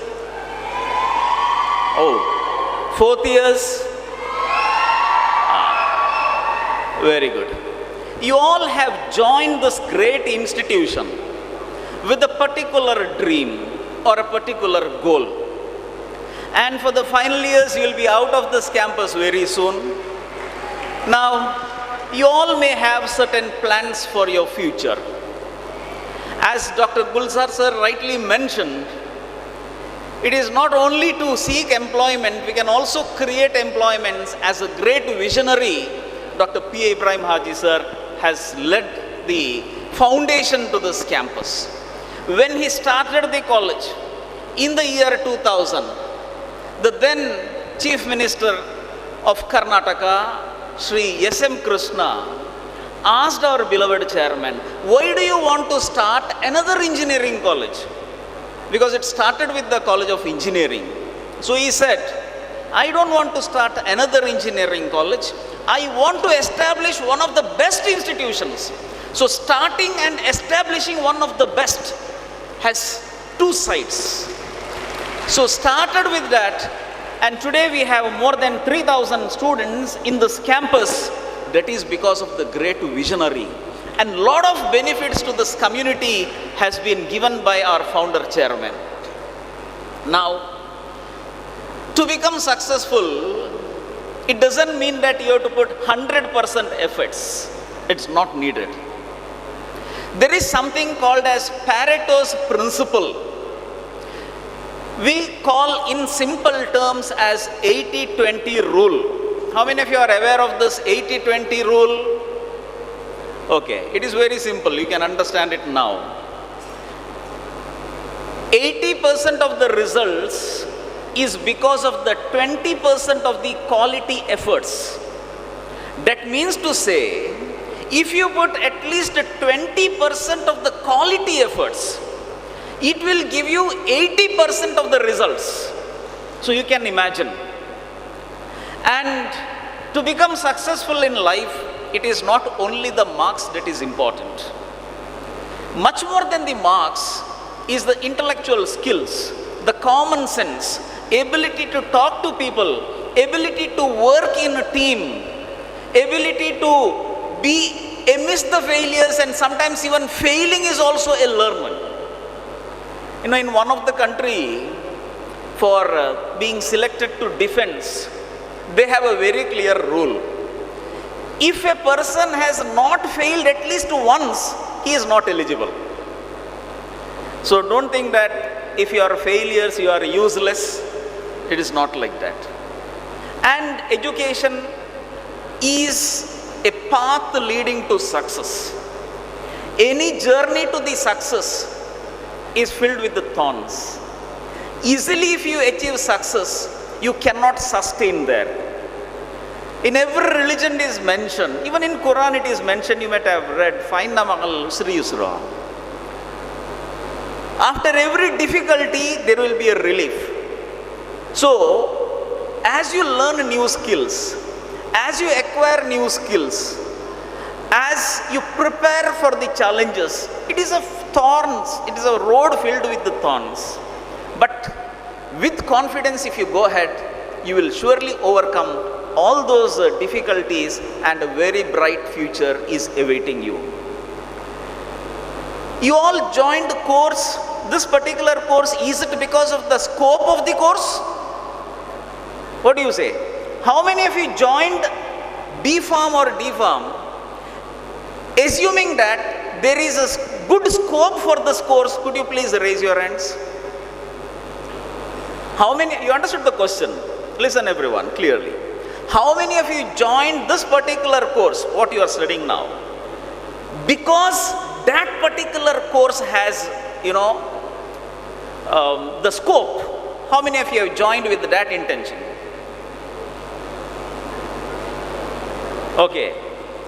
Oh. Fourth years? Very good. You all have joined this great institution with a particular dream or a particular goal. And for the final years, you will be out of this campus very soon. Now, you all may have certain plans for your future. As Dr. Gulzar sir rightly mentioned, it is not only to seek employment, we can also create employments. As a great visionary, Dr. P. Ibrahim Haji sir has led the foundation to this campus. When he started the college in the year 2000, the then Chief Minister of Karnataka, Sri S.M. Krishna, asked our beloved chairman, why do you want to start another engineering college? Because it started with the College of Engineering. So he said, I don't want to start another engineering college. I want to establish one of the best institutions. So starting and establishing one of the best has two sides. So started with that, and today we have more than 3,000 students in this campus. That is because of the great visionary. And lot of benefits to this community has been given by our founder chairman. Now, to become successful, it doesn't mean that you have to put 100% efforts. It's not needed. There is something called as Pareto's principle. We call in simple terms as 80-20 rule. How many of you are aware of this 80-20 rule? Okay, it is very simple. You can understand it now. 80% of the results is because of the 20% of the quality efforts. That means to say, if you put at least 20% of the quality efforts, it will give you 80% of the results. So you can imagine. And to become successful in life, it is not only the marks that is important. Much more than the marks is the intellectual skills, the common sense, ability to talk to people, ability to work in a team, ability to be amidst the failures, and sometimes even failing is also a learning. You know, in one of the country, for being selected to defense, they have a very clear rule. If a person has not failed at least once, he is not eligible. So don't think that if you are failures, you are useless. It is not like that. And education is a path leading to success. Any journey to the success is filled with the thorns. Easily if you achieve success, you cannot sustain there. In every religion it is mentioned, even in Quran it is mentioned, you might have read, "Find namagal usri yusra." After every difficulty, there will be a relief. So, as you learn new skills, as you acquire new skills, as you prepare for the challenges, it is a thorns, it is a road filled with the thorns. But with confidence, if you go ahead, you will surely overcome all those difficulties, and a very bright future is awaiting you. You all joined the course, this particular course, is it because of the scope of the course? What do you say? How many of you joined B Farm or D Farm assuming that there is a good scope for this course? Could you please raise your hands? How many, you understood the question? Listen everyone, clearly. How many of you joined this particular course, what you are studying now, because that particular course has, the scope? How many of you have joined with that intention? Okay.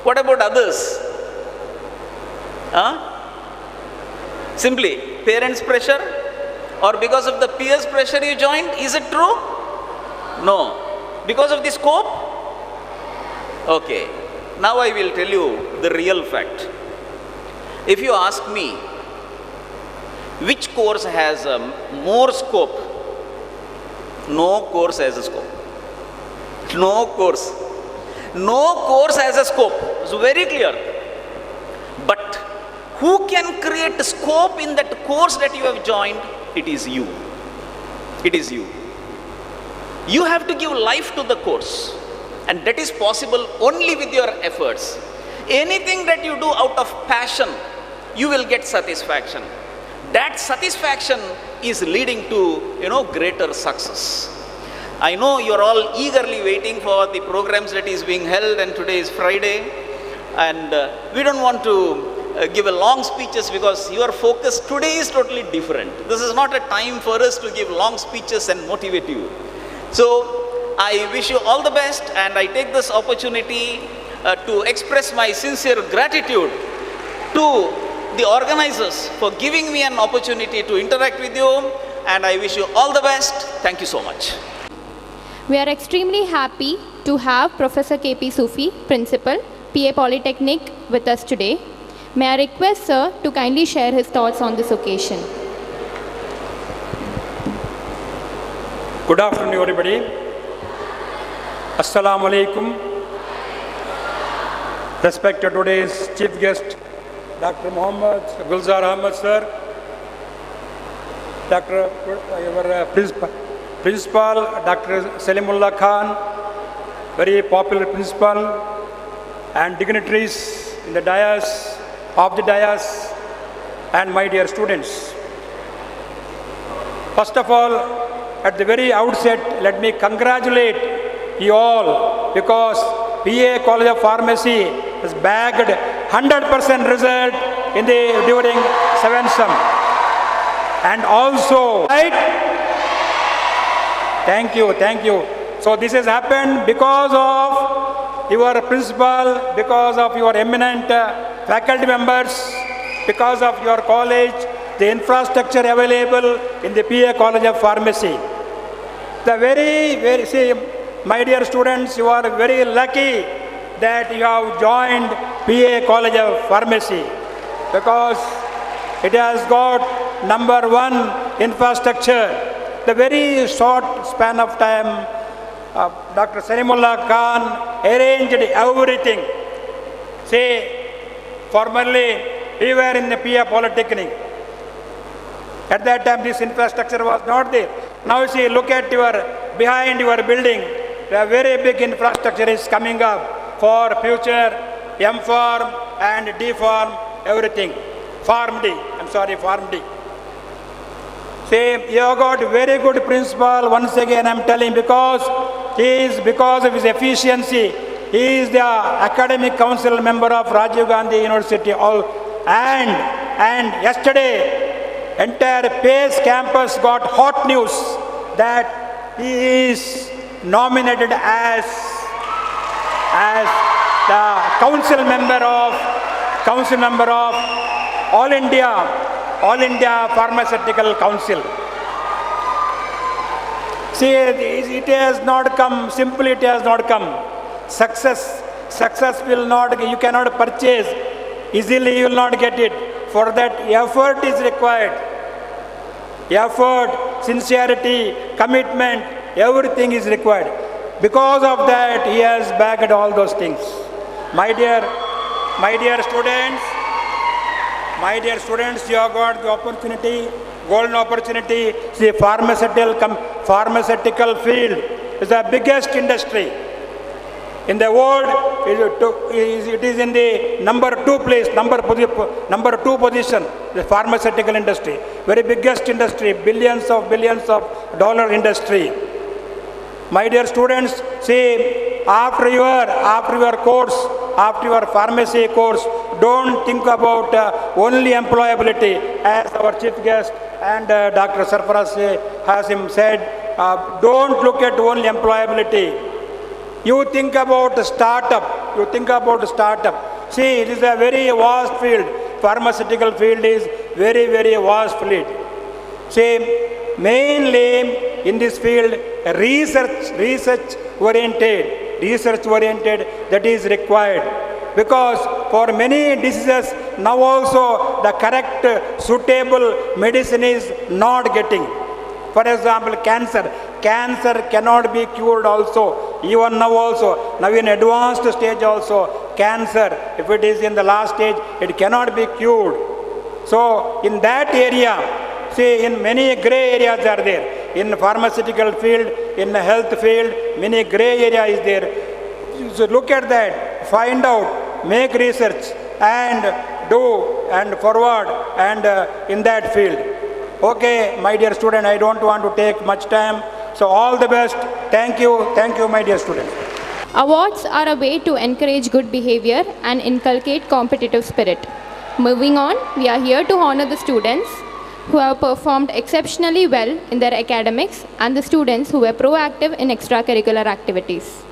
What about others? Simply parents' pressure, or because of the peers' pressure you joined? Is it true? No. Because of the scope? Okay. Now I will tell you the real fact. If you ask me, which course has more scope? No course has a scope. No course. No course has a scope. It's very clear. But who can create scope in that course that you have joined? It is you. It is you. You have to give life to the course, and that is possible only with your efforts. Anything that you do out of passion, you will get satisfaction. That satisfaction is leading to, greater success. I know you're all eagerly waiting for the programs that is being held, and today is Friday, and we don't want to give a long speeches because your focus today is totally different. This is not a time for us to give long speeches and motivate you. So I wish you all the best, and I take this opportunity to express my sincere gratitude to the organizers for giving me an opportunity to interact with you, and I wish you all the best. Thank you so much. We are extremely happy to have Professor K.P. Sufi, Principal, PA Polytechnic, with us today. May I request Sir to kindly share his thoughts on this occasion. Good afternoon, everybody. Assalamu alaikum. Respected today's chief guest, Dr. Muhammad Gulzar Ahmad, sir. Dr. Principal, Dr. Salimullah Khan, very popular principal, and dignitaries in the dais, of the dais, and my dear students. First of all, at the very outset, let me congratulate you all because PA College of Pharmacy has bagged 100% result during 7th sem. And also, right? Thank you. So this has happened because of your principal, because of your eminent faculty members, because of your college, the infrastructure available in the PA College of Pharmacy. See, my dear students, you are very lucky that you have joined PA College of Pharmacy because it has got #1 infrastructure. The very short span of time, Dr. Salimullah Khan arranged everything. Say, formerly we were in the PA Polytechnic. At that time, this infrastructure was not there. Now, see, look at behind your building. A very big infrastructure is coming up for future M-Farm and D-Farm, everything. Farm D. See, you have got very good principal. Once again, I am telling because of his efficiency, he is the academic council member of Rajiv Gandhi University. And yesterday, entire PACE campus got hot news that he is nominated as the council member of All India Pharmaceutical Council. See, it has not come, simply it has not come. Success will not, you cannot purchase, easily you will not get it. For that, effort is required. Effort, sincerity, commitment, everything is required. Because of that, he has bagged all those things. My dear students, you have got the opportunity, golden opportunity. The pharmaceutical field is the biggest industry in the world. It is in the number 2 position, the pharmaceutical industry. Very biggest industry, billions of dollar industry. My dear students, see, after your course, after your pharmacy course, don't think about only employability. As our chief guest and Dr. Sarfaraz Hashim said, don't look at only employability. You think about startup. See, it is a very vast field. Pharmaceutical field is very, very vast field. See, mainly in this field, research oriented, that is required. Because for many diseases, now also the correct, suitable medicine is not getting. For example, cancer cannot be cured also. Even now in advanced stage also, cancer, if it is in the last stage, it cannot be cured. So in that area, see, in many gray areas are there. In the pharmaceutical field, in the health field, many gray area is there. So look at that, find out, make research and do and forward and in that field. Okay, my dear student, I don't want to take much time. So all the best. Thank you, my dear students. Awards are a way to encourage good behavior and inculcate competitive spirit. Moving on, we are here to honor the students who have performed exceptionally well in their academics and the students who were proactive in extracurricular activities.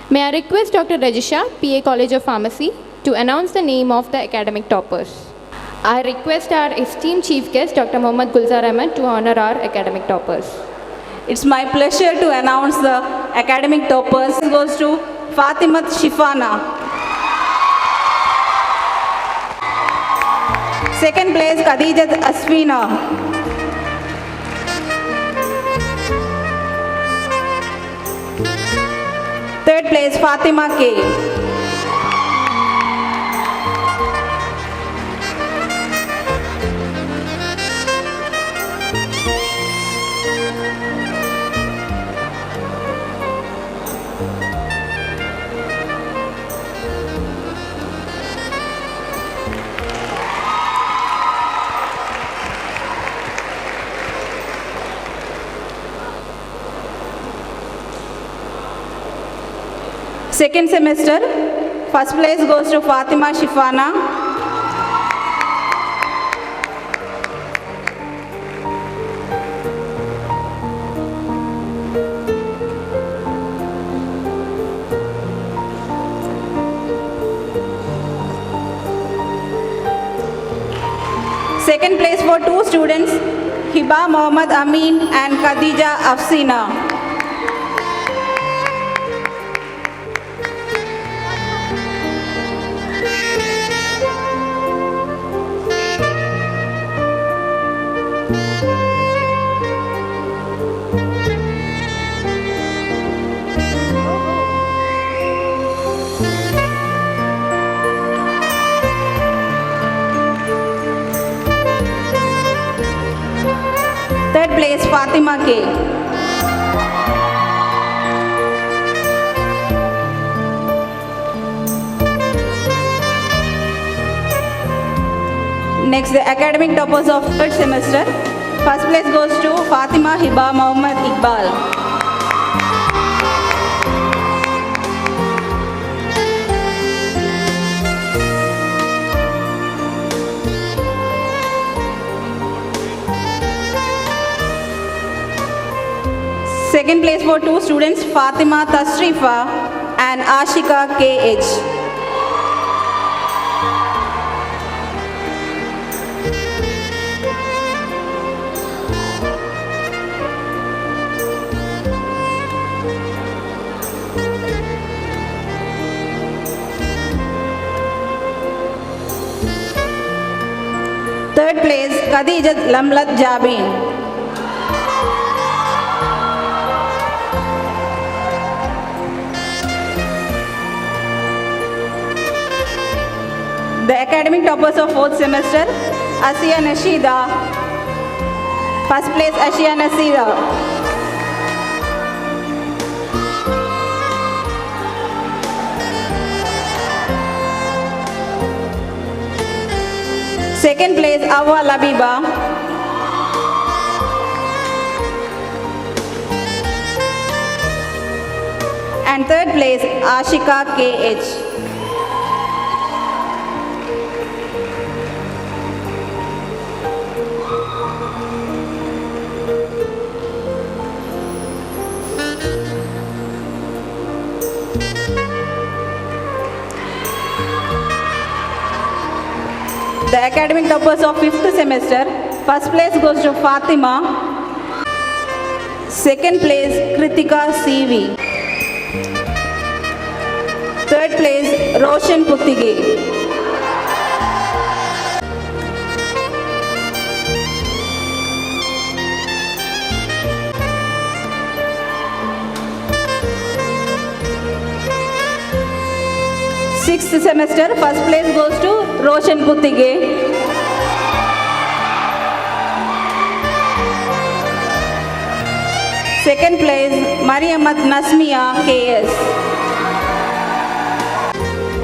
May I request Dr. Rajisha, PA College of Pharmacy, to announce the name of the academic toppers. I request our esteemed chief guest, Dr. Muhammad Gulzar Ahmad, to honor our academic toppers. It's my pleasure to announce the academic toppers goes to Fatimat Shifana. Second place, Khadijat Asfina. Third place, Fatima K. Second semester, first place goes to Fatima Shifana. Second place for two students, Hiba Mohammad Amin and Khadija Afsina. Third place, Fatima K. Next, the academic toppers of third semester. First place goes to Fatima Hiba Mohammad Iqbal. Second place for two students, Fatima Tasrifa and Ashika KH. Third place, Khadijat Lamlat Jabin. The academic toppers of fourth semester, Asiya Nashida. First place, Asiya Nasira. Second place, Awa Labiba. And third place, Ashika KH. The academic toppers of fifth semester, first place goes to Fatima, second place Kritika CV, third place Roshan Puttige. Sixth semester, first place goes to Roshan Puttige. Second place, Mariamat Nasmiya KS.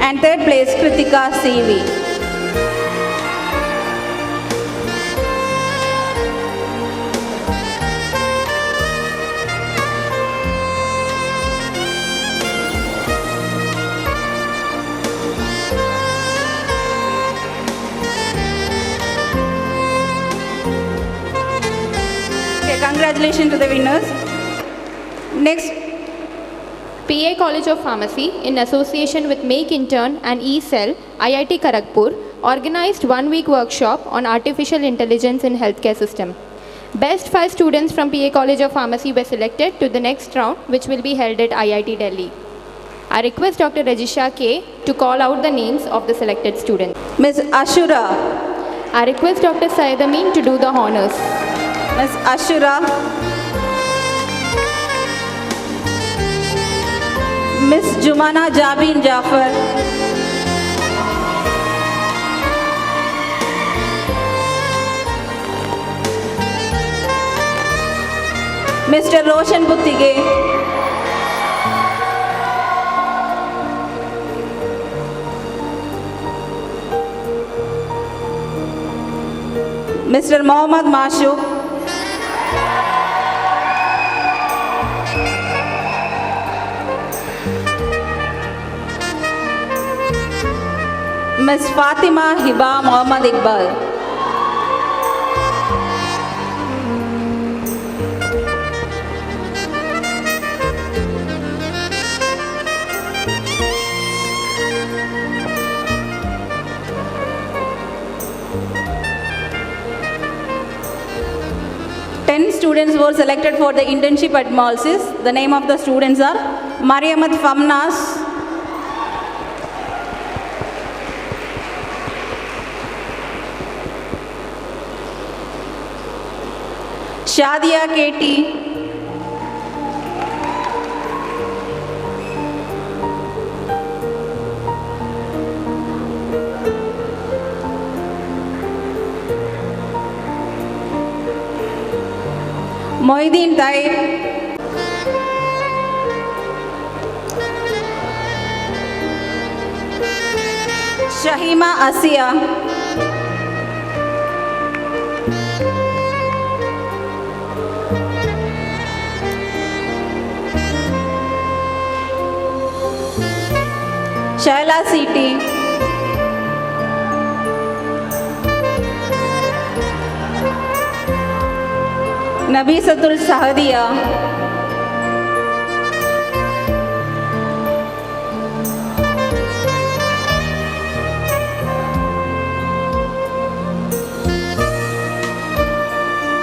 And third place, Kritika CV. Congratulations to the winners. Next, PA College of Pharmacy, in association with Make Intern and eCell, IIT Kharagpur, organized one-week workshop on artificial intelligence in healthcare system. Best 5 students from PA College of Pharmacy were selected to the next round, which will be held at IIT Delhi. I request Dr. Rajisha K to call out the names of the selected students. Ms. Ashura. I request Dr. Syed Amin to do the honors. Ms. Ashura. Ms. Jumana Jabin Jafar. Mr. Roshan Buttige. Mr. Mohammad Mashouk. Ms. Fatima Hiba Muhammad Iqbal. Students were selected for the internship at Malsis. The name of the students are Mariamat Famnas, Shadia KT, Moideen Taib, Shahima Asia, Shaila Siti, Nabisatul Sahadia,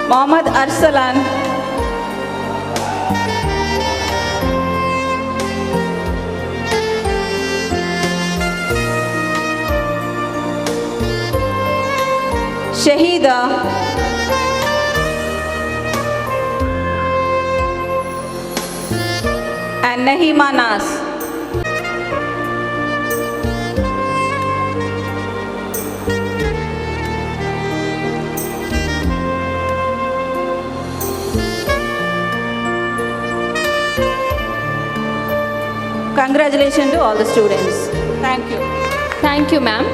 Muhammad Arsalan, Shahida, and Nahima Nas. Congratulations to all the students. Thank you. Thank you, ma'am.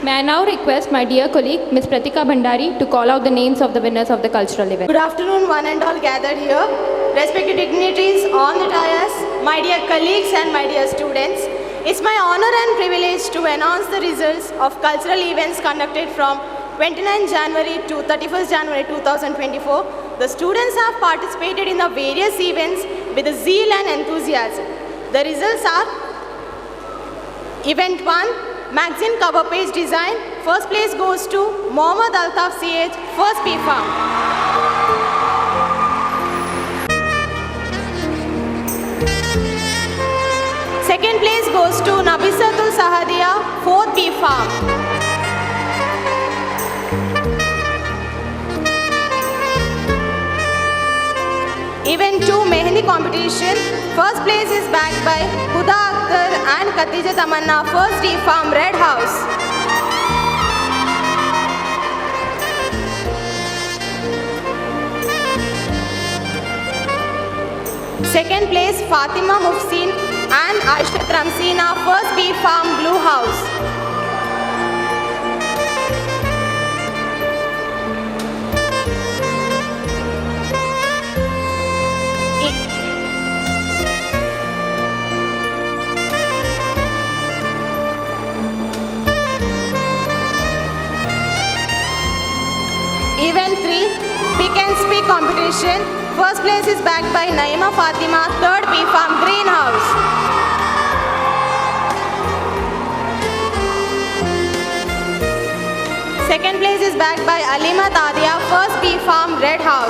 May I now request my dear colleague, Ms. Pratika Bhandari, to call out the names of the winners of the cultural event. Good afternoon, one and all gathered here. Respected dignitaries on the dais, my dear colleagues and my dear students, it's my honor and privilege to announce the results of cultural events conducted from 29 January to 31st January 2024. The students have participated in the various events with a zeal and enthusiasm. The results are: Event 1, Magazine Cover Page Design. First place goes to Mohammad Altaf CH, First B Farm. Second place goes to Nabisatul Sahadia, 4th B Farm. Event 2, Mehendi Competition. First place is backed by Huda Akhtar and Khatija Tamanna, 1st D Farm, Red House. Second place, Fatima Mufsin and Aishat Ramsina, 1st B Farm, Blue House. Event 3, Pick and Speak Competition. First place is backed by Naima Fatima, 3rd B Farm, Greenhouse. Second place is backed by Alima Tadia, 1st B Farm, Red House.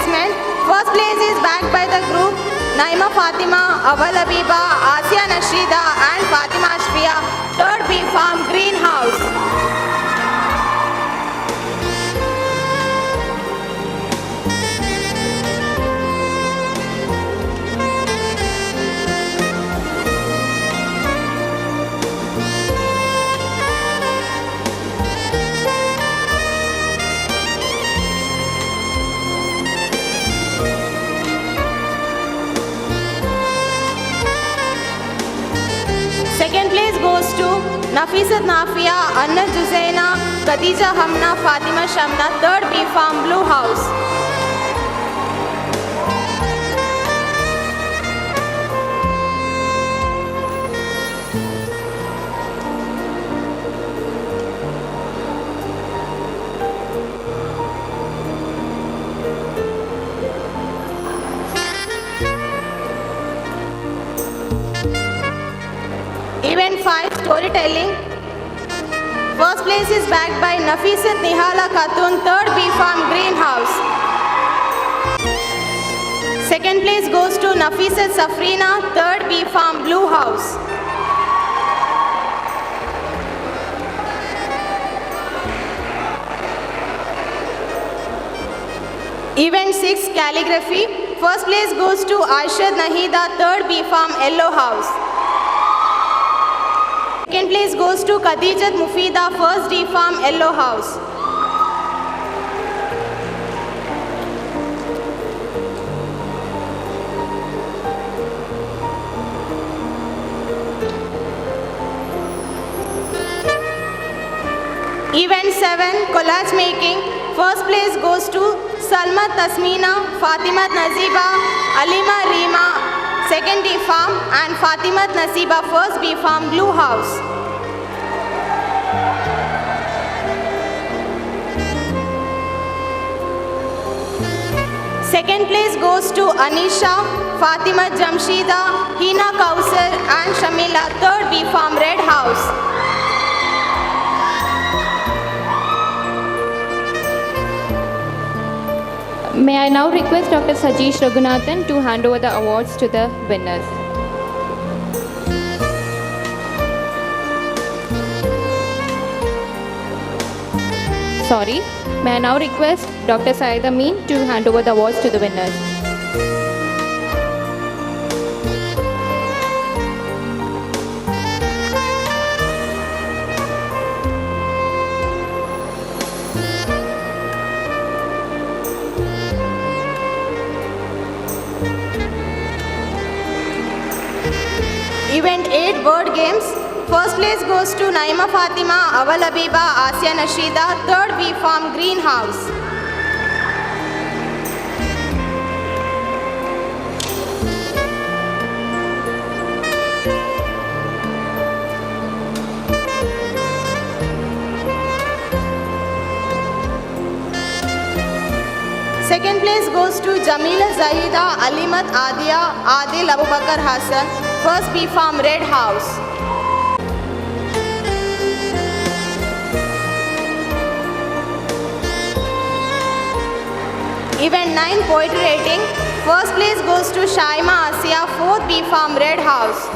placement. First place is backed by the group Naima Fatima, Awal Abiba, Asia Nashrida and Fatima Ashfiya. Third B Farm Greenhouse. Second place goes to Nafisat Nafia, Anna Juzaina, Khadija Hamna, Fatima Shamna. Third B Farm Blue House. Event 5 Storytelling. First place is backed by Nafisat Nihala Khatun, third B Farm Greenhouse. Second place goes to Nafisat Safrina, third B Farm Blue House. Event 6 Calligraphy. First place goes to Aishad Nahida, third B Farm Yellow House. Second place goes to Khadijat Mufida, first D Farm Yellow House. Event 7 Collage Making. First place goes to Salma Tasmina, Fatima Naziba, Alima Rima, second D Farm and Fatima Nasiba, first B Farm Blue House. Second place goes to Anisha, Fatima Jamshida, Hina Kausar and Shamila, third B Farm Red House. May I now request Dr. Sajeesh Raghunathan to hand over the awards to the winners. Sorry, may I now request Dr. Saeed Amin to hand over the awards to the winners. Event 8 Word Games. First place goes to Naima Fatima, Awal Abiba, Asia Nashrida, third B Farm Greenhouse. Second place goes to Jamila Zahida, Alimat Adia, Adil Abubakar Hassan, first B Farm Red House. Event 9 Poetry Rating. First place goes to Shaima Asia, fourth B Farm Red House.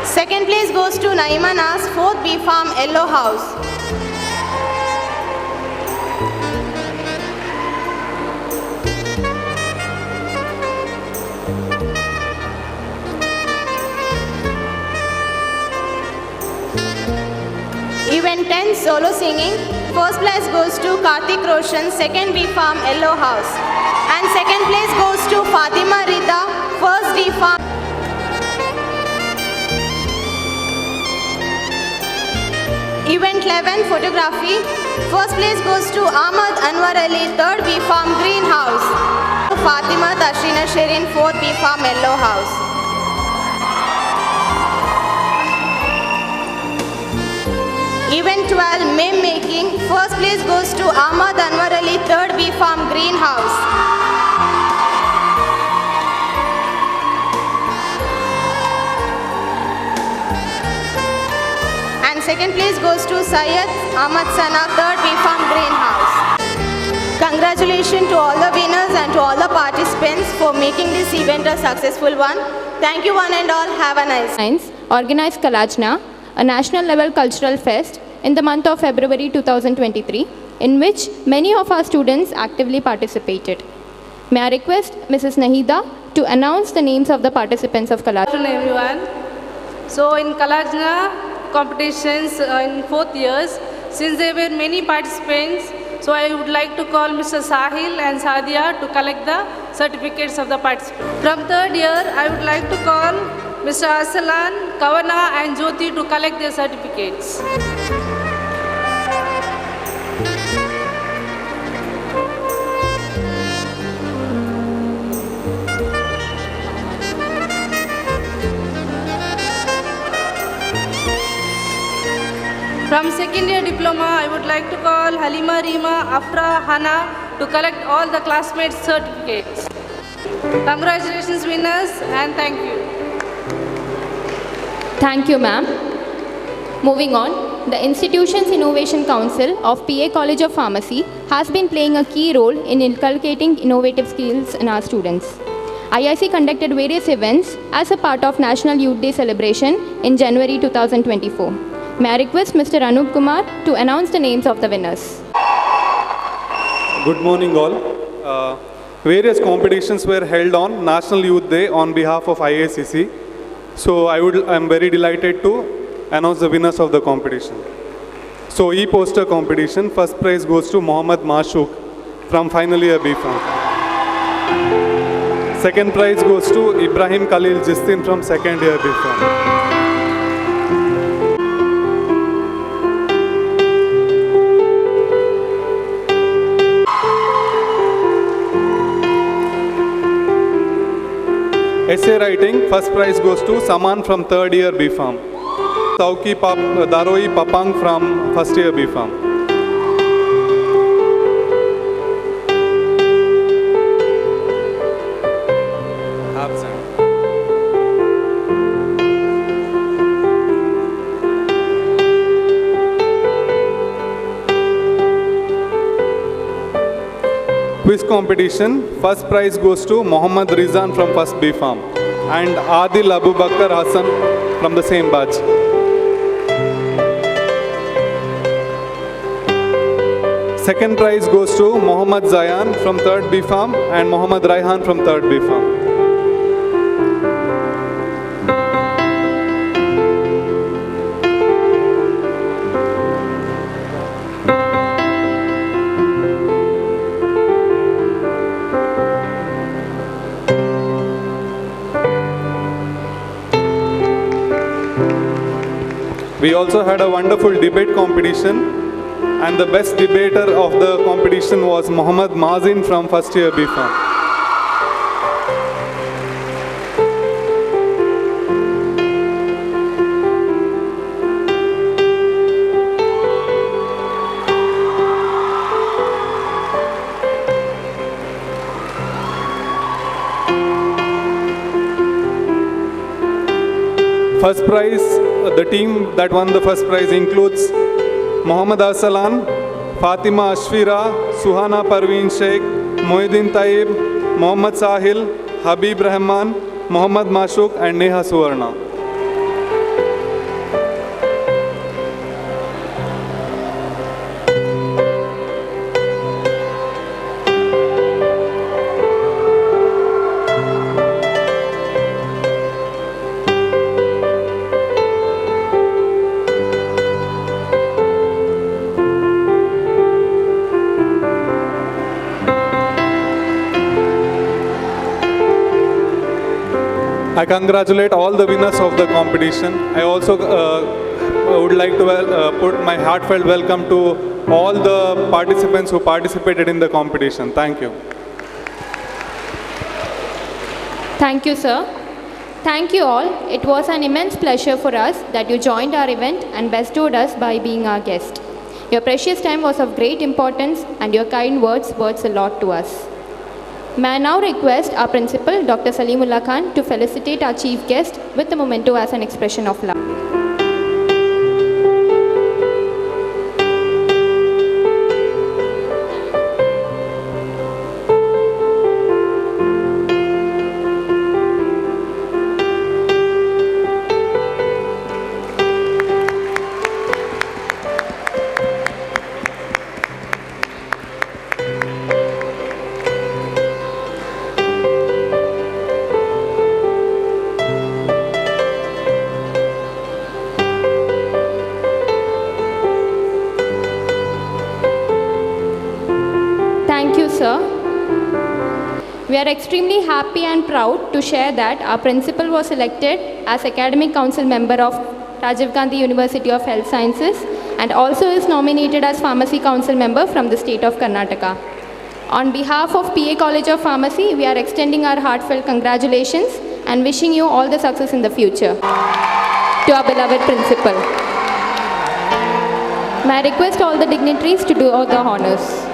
Second place goes to Naima Nas, fourth B Farm Yellow House. Event 10 Solo Singing. First place goes to Karthik Roshan, second B Farm Yellow House. And second place goes to Fatima Rida, first D Farm. Event 11 Photography. First place goes to Ahmad Anwar Ali, third B Farm Greenhouse. Fatima Tashrina Shirin, fourth B Farm Yellow House. Event 12 Meme Making. First place goes to Ahmad Anwar Ali, third B Farm Greenhouse. second place goes to Syed Ahmad Sana, 3rd B Farm Greenhouse. Congratulations to all the winners and to all the participants for making this event a successful one. Thank you one and all. Have a nice day. Science organized Kalajna, a national level cultural fest in the month of February 2023, in which many of our students actively participated. May I request Mrs. Nahida to announce the names of the participants of Kalajna. Good afternoon, everyone. So in Kalajna competitions in 4th years, since there were many participants, so I would like to call Mr. Sahil and Sadia to collect the certificates of the participants. From 3rd year, I would like to call Mr. Arsalan, Kavana and Jyoti to collect their certificates. From 2nd year diploma, I would like to call Halima, Rima, Afra, Hana to collect all the classmates' certificates. Congratulations winners and thank you. Thank you, ma'am. Moving on, the Institution's Innovation Council of PA College of Pharmacy has been playing a key role in inculcating innovative skills in our students. IIC conducted various events as a part of National Youth Day celebration in January 2024. May I request Mr. Anup Kumar to announce the names of the winners. Good morning all. Various competitions were held on National Youth Day on behalf of IACC. So I am very delighted to announce the winners of the competition. So e-poster competition, first prize goes to Mohammad Mashuk from final year B Farm. Second prize goes to Ibrahim Khalil Jistin from second year B Farm. Essay writing, first prize goes to Saman from third year B Farm. Sauki Daroi Papang from first year B Farm. Absent. Quiz competition, first prize goes to Mohammad Rizan from first B Farm and Adil Abu Bakr Hassan from the same batch. Second prize goes to Mohammad Zayan from third B Farm and Mohammad Raihan from third B Farm. We also had a wonderful debate competition, and the best debater of the competition was Muhammad Mazin from first year B Farm. First prize, the team that won the first prize includes Muhammad Arsalan, Fatima Ashfira, Suhana Parveen Sheikh, Mohiddin Taib, Muhammad Sahil, Habib Rahman, Muhammad Mashuk and Neha Suvarna. I congratulate all the winners of the competition. I also would like to put my heartfelt welcome to all the participants who participated in the competition. Thank you. Thank you, sir. Thank you all. It was an immense pleasure for us that you joined our event and bestowed us by being our guest. Your precious time was of great importance and your kind words worth a lot to us. May I now request our principal, Dr. Salimullah Khan, to felicitate our chief guest with the memento as an expression of love. We are extremely happy and proud to share that our principal was elected as Academic Council member of Rajiv Gandhi University of Health Sciences and also is nominated as Pharmacy Council member from the state of Karnataka. On behalf of PA College of Pharmacy, we are extending our heartfelt congratulations and wishing you all the success in the future. To our beloved principal. May I request all the dignitaries to do all the honors.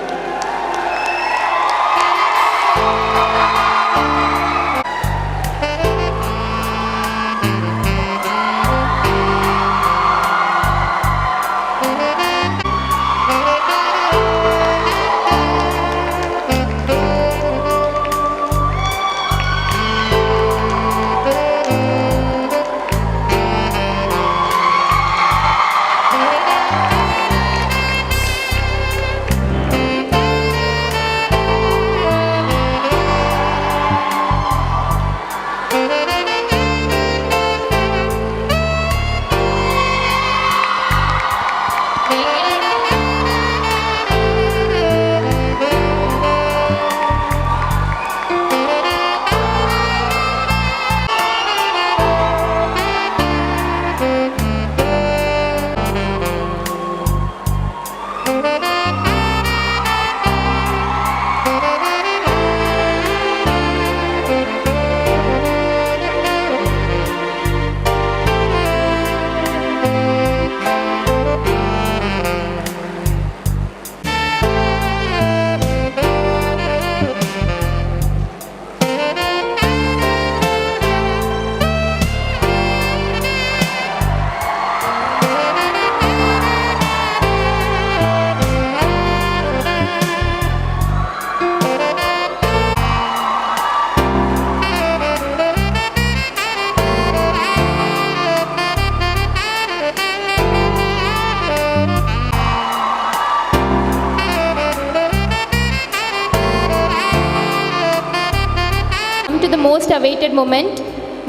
To the most awaited moment,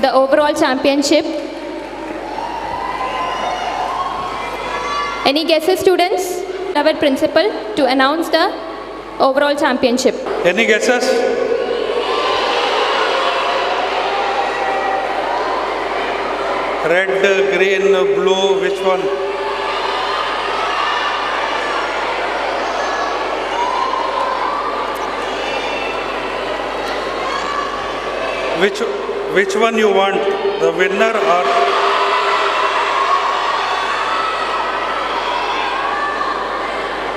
the overall championship. Any guesses, students? Our principal to announce the overall championship. Any guesses? Red, green, blue, which one? Which one you want? The winner or?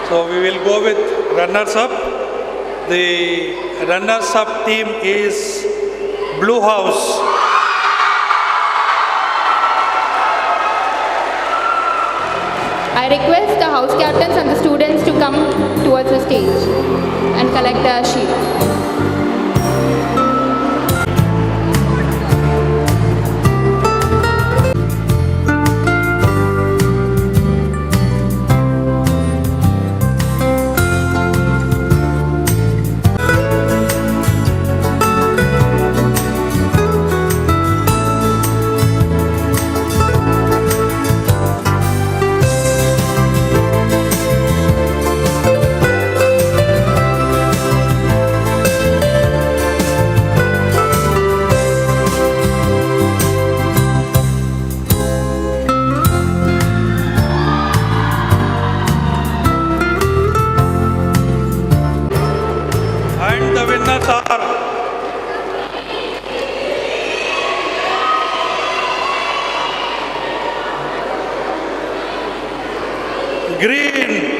So we will go with runners up. The runners up team is Blue House. I request the house captains and the students to come towards the stage and collect the sheet. Green.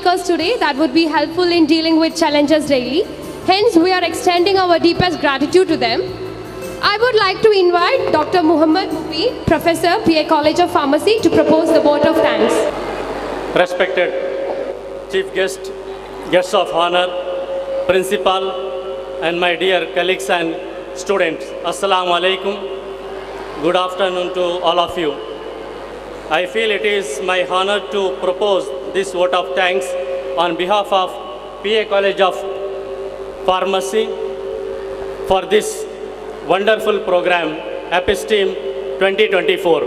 speakers today that would be helpful in dealing with challenges daily. Hence, we are extending our deepest gratitude to them. I would like to invite Dr. Muhammad Mufi, Professor, PA College of Pharmacy, to propose the vote of thanks. Respected Chief Guest, Guests of Honor, Principal, and my dear colleagues and students, Assalamu alaikum. Good afternoon to all of you. I feel it is my honor to propose this vote of thanks on behalf of PA College of Pharmacy for this wonderful program, episteme 2024.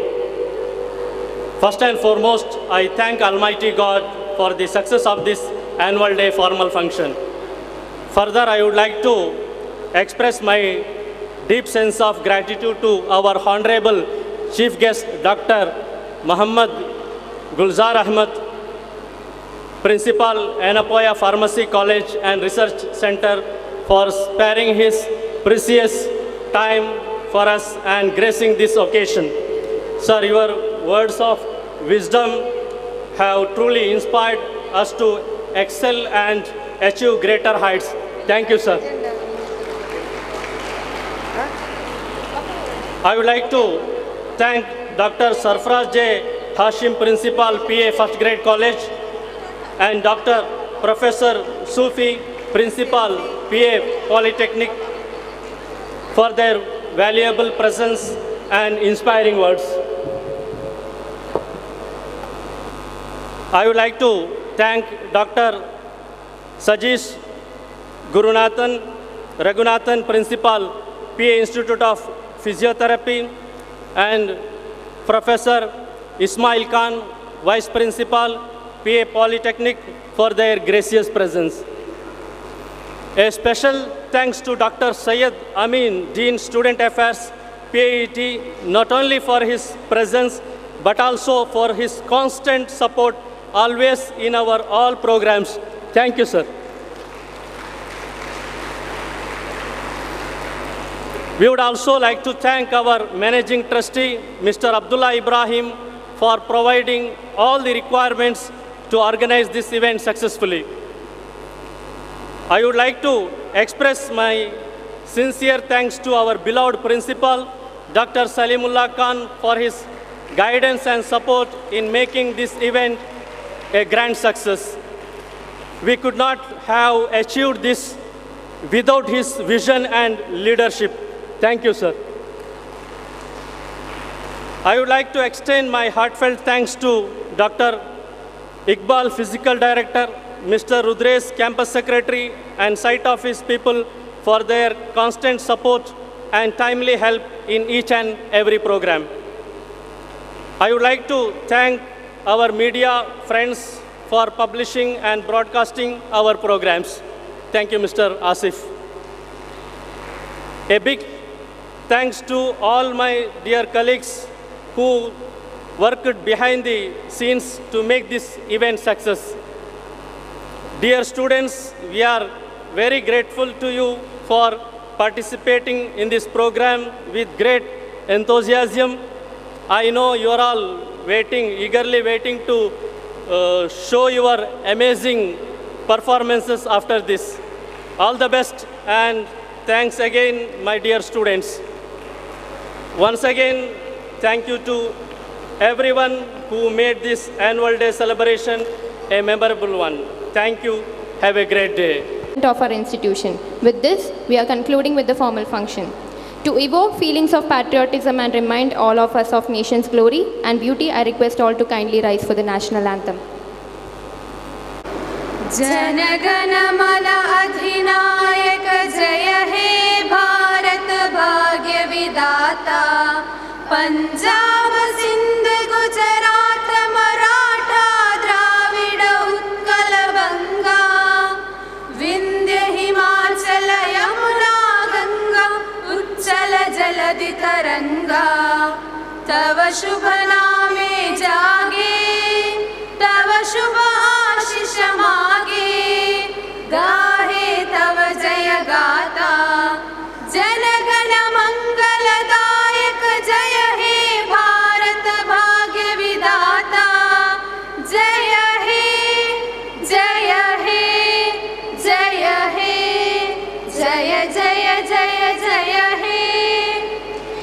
First and foremost, I thank Almighty God for the success of this annual day formal function. Further, I would like to express my deep sense of gratitude to our Honorable Chief Guest, Dr. Muhammad Gulzar Ahmad, Principal, Anapoya Pharmacy College and Research Center, for sparing his precious time for us and gracing this occasion. Sir, your words of wisdom have truly inspired us to excel and achieve greater heights. Thank you, sir. I would like to thank Dr. Sarfraz J. Hashim, Principal, PA First Grade College, and Dr. Professor Sufi, Principal, PA Polytechnic, for their valuable presence and inspiring words. I would like to thank Dr. Sajish Raghunathan, Principal, PA Institute of Physiotherapy, and Professor Ismail Khan, Vice Principal, PA Polytechnic, for their gracious presence. A special thanks to Dr. Syed Amin, Dean Student Affairs, PAET, not only for his presence, but also for his constant support always in our all programs. Thank you, sir. We would also like to thank our Managing Trustee, Mr. Abdullah Ibrahim, for providing all the requirements to organize this event successfully. I would like to express my sincere thanks to our beloved Principal, Dr. Salimullah Khan, for his guidance and support in making this event a grand success. We could not have achieved this without his vision and leadership. Thank you, sir. I would like to extend my heartfelt thanks to Dr. Iqbal, Physical Director, Mr. Rudresh, Campus Secretary, and Site Office people for their constant support and timely help in each and every program. I would like to thank our media friends for publishing and broadcasting our programs. Thank you, Mr. Asif. A big thanks to all my dear colleagues who worked behind the scenes to make this event success. Dear students, we are very grateful to you for participating in this program with great enthusiasm. I know you are all eagerly waiting to show your amazing performances after this. All the best, and thanks again, my dear students. Once again, thank you to everyone who made this annual day celebration a memorable one. Thank you. Have a great day. Of our institution. With this, we are concluding with the formal function. To evoke feelings of patriotism and remind all of us of nation's glory and beauty, I request all to kindly rise for the national anthem. Jana Mana Adhinayak Jaya He Bharat Bhagya Vidata Punjab Sindh Gujarat Maratha Dravida Utkal Banga Vindhya Himachala Yamuna Ganga Uchchala Jaladi Taranga Tava Shubha Name Jage Tava Shubha Ashish Mage Gahe Tava Jaya Gata Jana Gana Mangala Dayak Jaya He Bharat Bhagya Vidata Jaya He Jaya जय जय जय हे